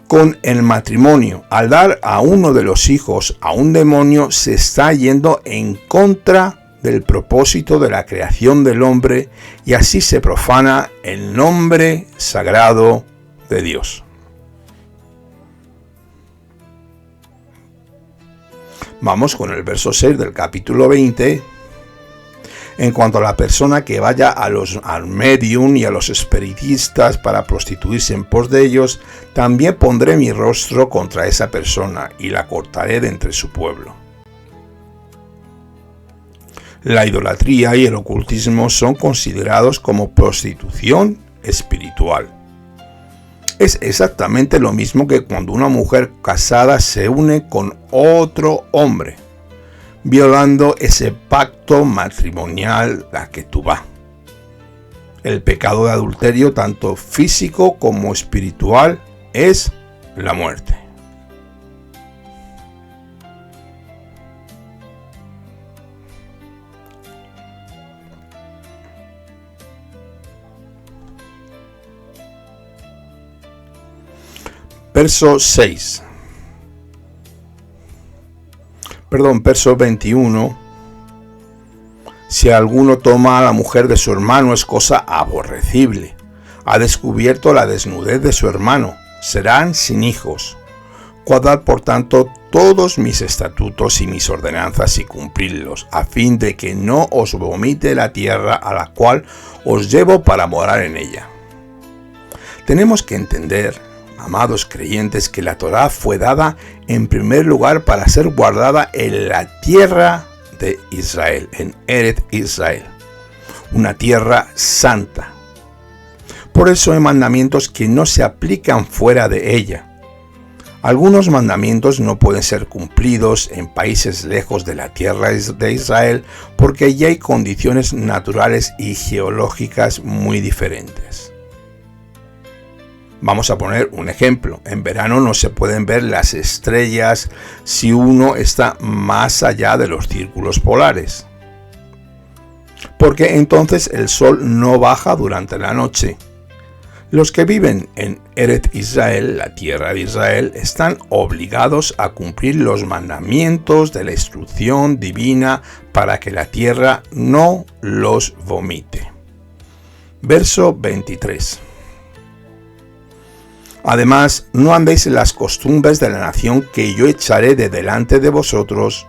con el matrimonio. Al dar a uno de los hijos a un demonio, se está yendo en contra del propósito de la creación del hombre, y así se profana el nombre sagrado de Dios. Vamos con el verso 6 del capítulo 20. En cuanto a la persona que vaya al medium y a los espiritistas para prostituirse en pos de ellos, también pondré mi rostro contra esa persona y la cortaré de entre su pueblo. La idolatría y el ocultismo son considerados como prostitución espiritual. Es exactamente lo mismo que cuando una mujer casada se une con otro hombre, violando ese pacto matrimonial, la ketubá. El pecado de adulterio, tanto físico como espiritual, es la muerte. Verso 21. Si alguno toma a la mujer de su hermano, es cosa aborrecible. Ha descubierto la desnudez de su hermano. Serán sin hijos. Guardad, por tanto, todos mis estatutos y mis ordenanzas y cumplidlos, a fin de que no os vomite la tierra a la cual os llevo para morar en ella. Tenemos que entender, amados creyentes, que la Torá fue dada en primer lugar para ser guardada en la tierra de Israel, en Eretz Israel, una tierra santa. Por eso hay mandamientos que no se aplican fuera de ella. Algunos mandamientos no pueden ser cumplidos en países lejos de la tierra de Israel porque allí hay condiciones naturales y geológicas muy diferentes. Vamos a poner un ejemplo. En verano no se pueden ver las estrellas si uno está más allá de los círculos polares, porque entonces el sol no baja durante la noche. Los que viven en Eretz Israel, la tierra de Israel, están obligados a cumplir los mandamientos de la instrucción divina para que la tierra no los vomite. Verso 23. Además, no andéis en las costumbres de la nación que yo echaré de delante de vosotros,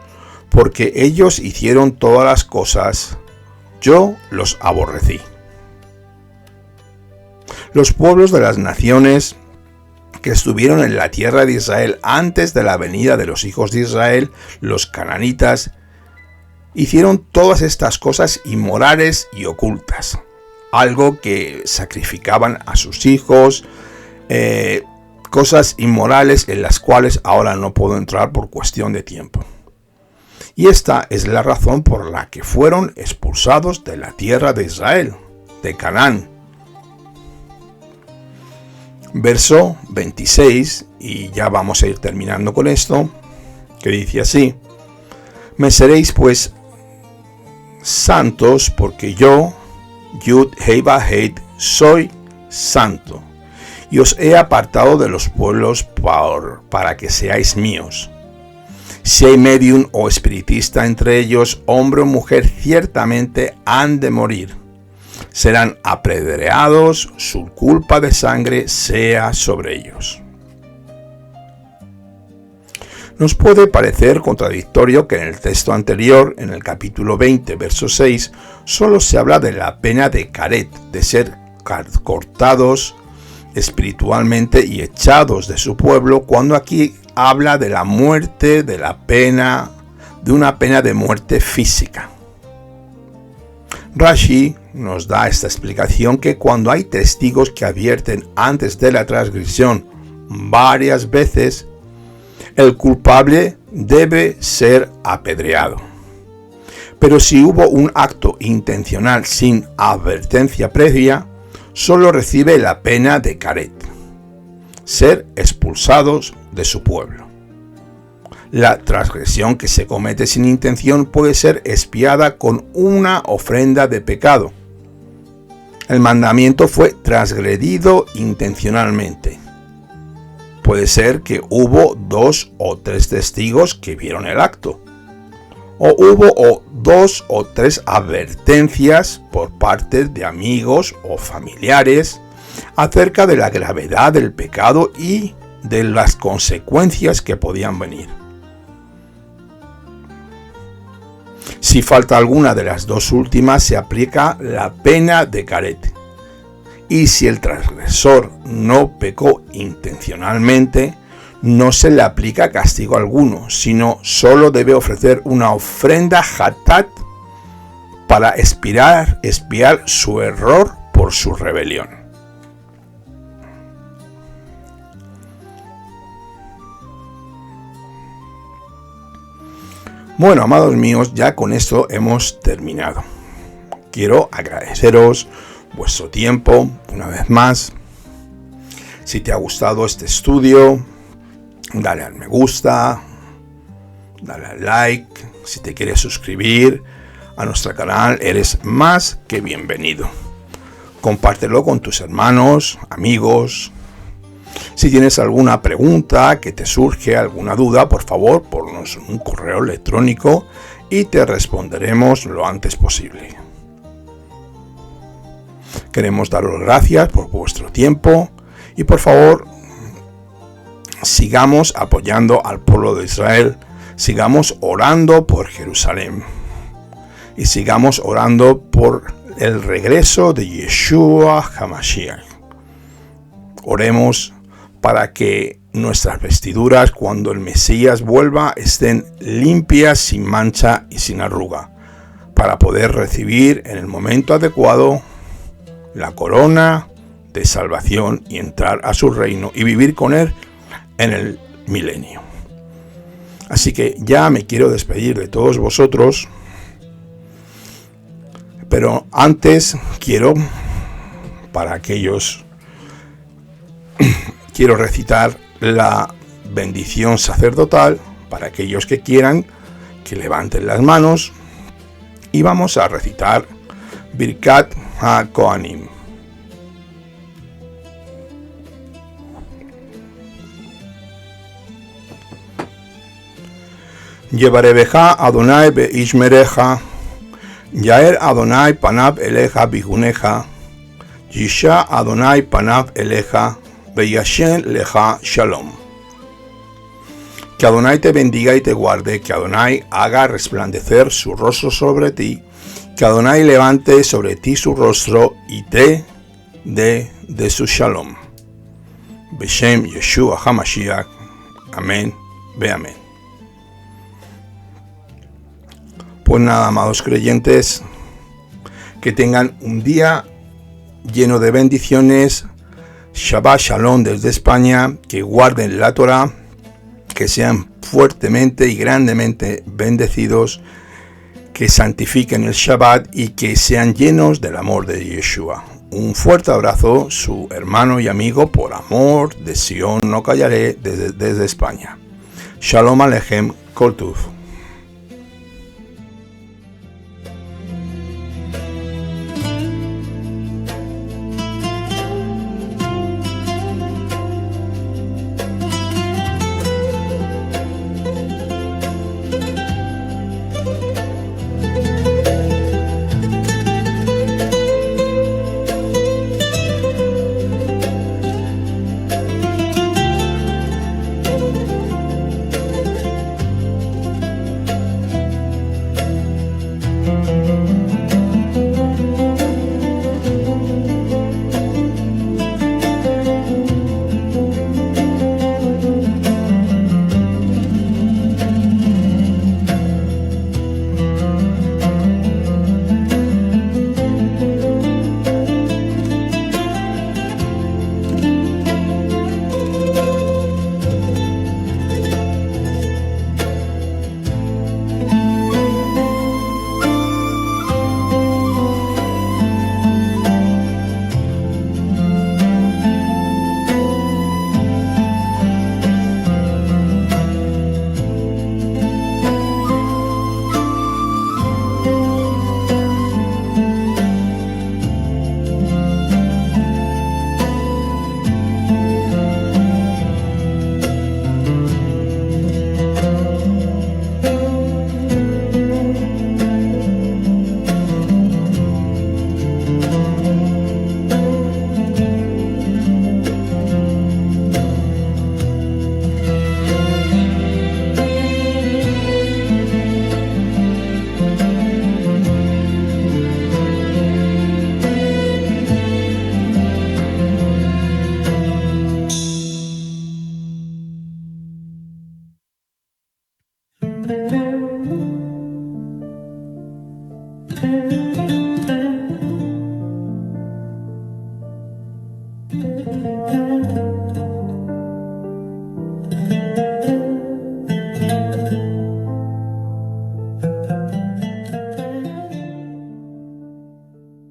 porque ellos hicieron todas las cosas, yo los aborrecí. Los pueblos de las naciones que estuvieron en la tierra de Israel antes de la venida de los hijos de Israel, los cananitas, hicieron todas estas cosas inmorales y ocultas, algo que sacrificaban a sus hijos, cosas inmorales en las cuales ahora no puedo entrar por cuestión de tiempo. Y esta es la razón por la que fueron expulsados de la tierra de Israel, de Canaán. Verso 26, y ya vamos a ir terminando con esto, que dice así: me seréis pues santos, porque yo, Yud Hei Vav, soy santo, y os he apartado de los pueblos para que seáis míos. Si hay medium o espiritista entre ellos, hombre o mujer, ciertamente han de morir. Serán apedreados, su culpa de sangre sea sobre ellos. Nos puede parecer contradictorio que en el texto anterior, en el capítulo 20, verso 6, solo se habla de la pena de caret, de ser cortados espiritualmente y echados de su pueblo, cuando aquí habla de la muerte, de una pena de muerte física. Rashi nos da esta explicación, que cuando hay testigos que advierten antes de la transgresión varias veces, el culpable debe ser apedreado. Pero si hubo un acto intencional sin advertencia previa, solo recibe la pena de caret, ser expulsados de su pueblo. La transgresión que se comete sin intención puede ser expiada con una ofrenda de pecado. El mandamiento fue transgredido intencionalmente. Puede ser que hubo 2 o 3 testigos que vieron el acto, o hubo 2 o 3 advertencias por parte de amigos o familiares acerca de la gravedad del pecado y de las consecuencias que podían venir. Si falta alguna de las 2 últimas, se aplica la pena de caret. Y si el transgresor no pecó intencionalmente, no se le aplica castigo alguno, sino solo debe ofrecer una ofrenda hatat para expiar su error por su rebelión. Bueno, amados míos, ya con esto hemos terminado. Quiero agradeceros vuestro tiempo una vez más. Si te ha gustado este estudio, dale al me gusta, dale al like. Si te quieres suscribir a nuestro canal, eres más que bienvenido. Compártelo con tus hermanos, amigos. Si tienes alguna pregunta que te surge, alguna duda, por favor, ponnos un correo electrónico y te responderemos lo antes posible. Queremos daros gracias por vuestro tiempo y por favor, sigamos apoyando al pueblo de Israel, sigamos orando por Jerusalén y sigamos orando por el regreso de Yeshua HaMashiach. Oremos para que nuestras vestiduras, cuando el Mesías vuelva, estén limpias, sin mancha y sin arruga, para poder recibir en el momento adecuado la corona de salvación y entrar a su reino y vivir con él en el milenio. Así que ya me quiero despedir de todos vosotros, pero antes quiero recitar la bendición sacerdotal para aquellos que quieran que levanten las manos y vamos a recitar Birkat HaKohanim. Yevarebeja Adonai beishmereja, Yaer Adonai panav eleja bijuneja, Yisha Adonai panav eleja, Veyashen leja shalom. Que Adonai te bendiga y te guarde, que Adonai haga resplandecer su rostro sobre ti, que Adonai levante sobre ti su rostro y te dé de su shalom. Beshem Yeshua HaMashiach. Amén. Ve amén. Pues nada, amados creyentes, que tengan un día lleno de bendiciones. Shabbat Shalom desde España, que guarden la Torah, que sean fuertemente y grandemente bendecidos, que santifiquen el Shabbat y que sean llenos del amor de Yeshua. Un fuerte abrazo, su hermano y amigo por amor de Sion no callaré desde España. Shalom Aleichem, Kol Tuv.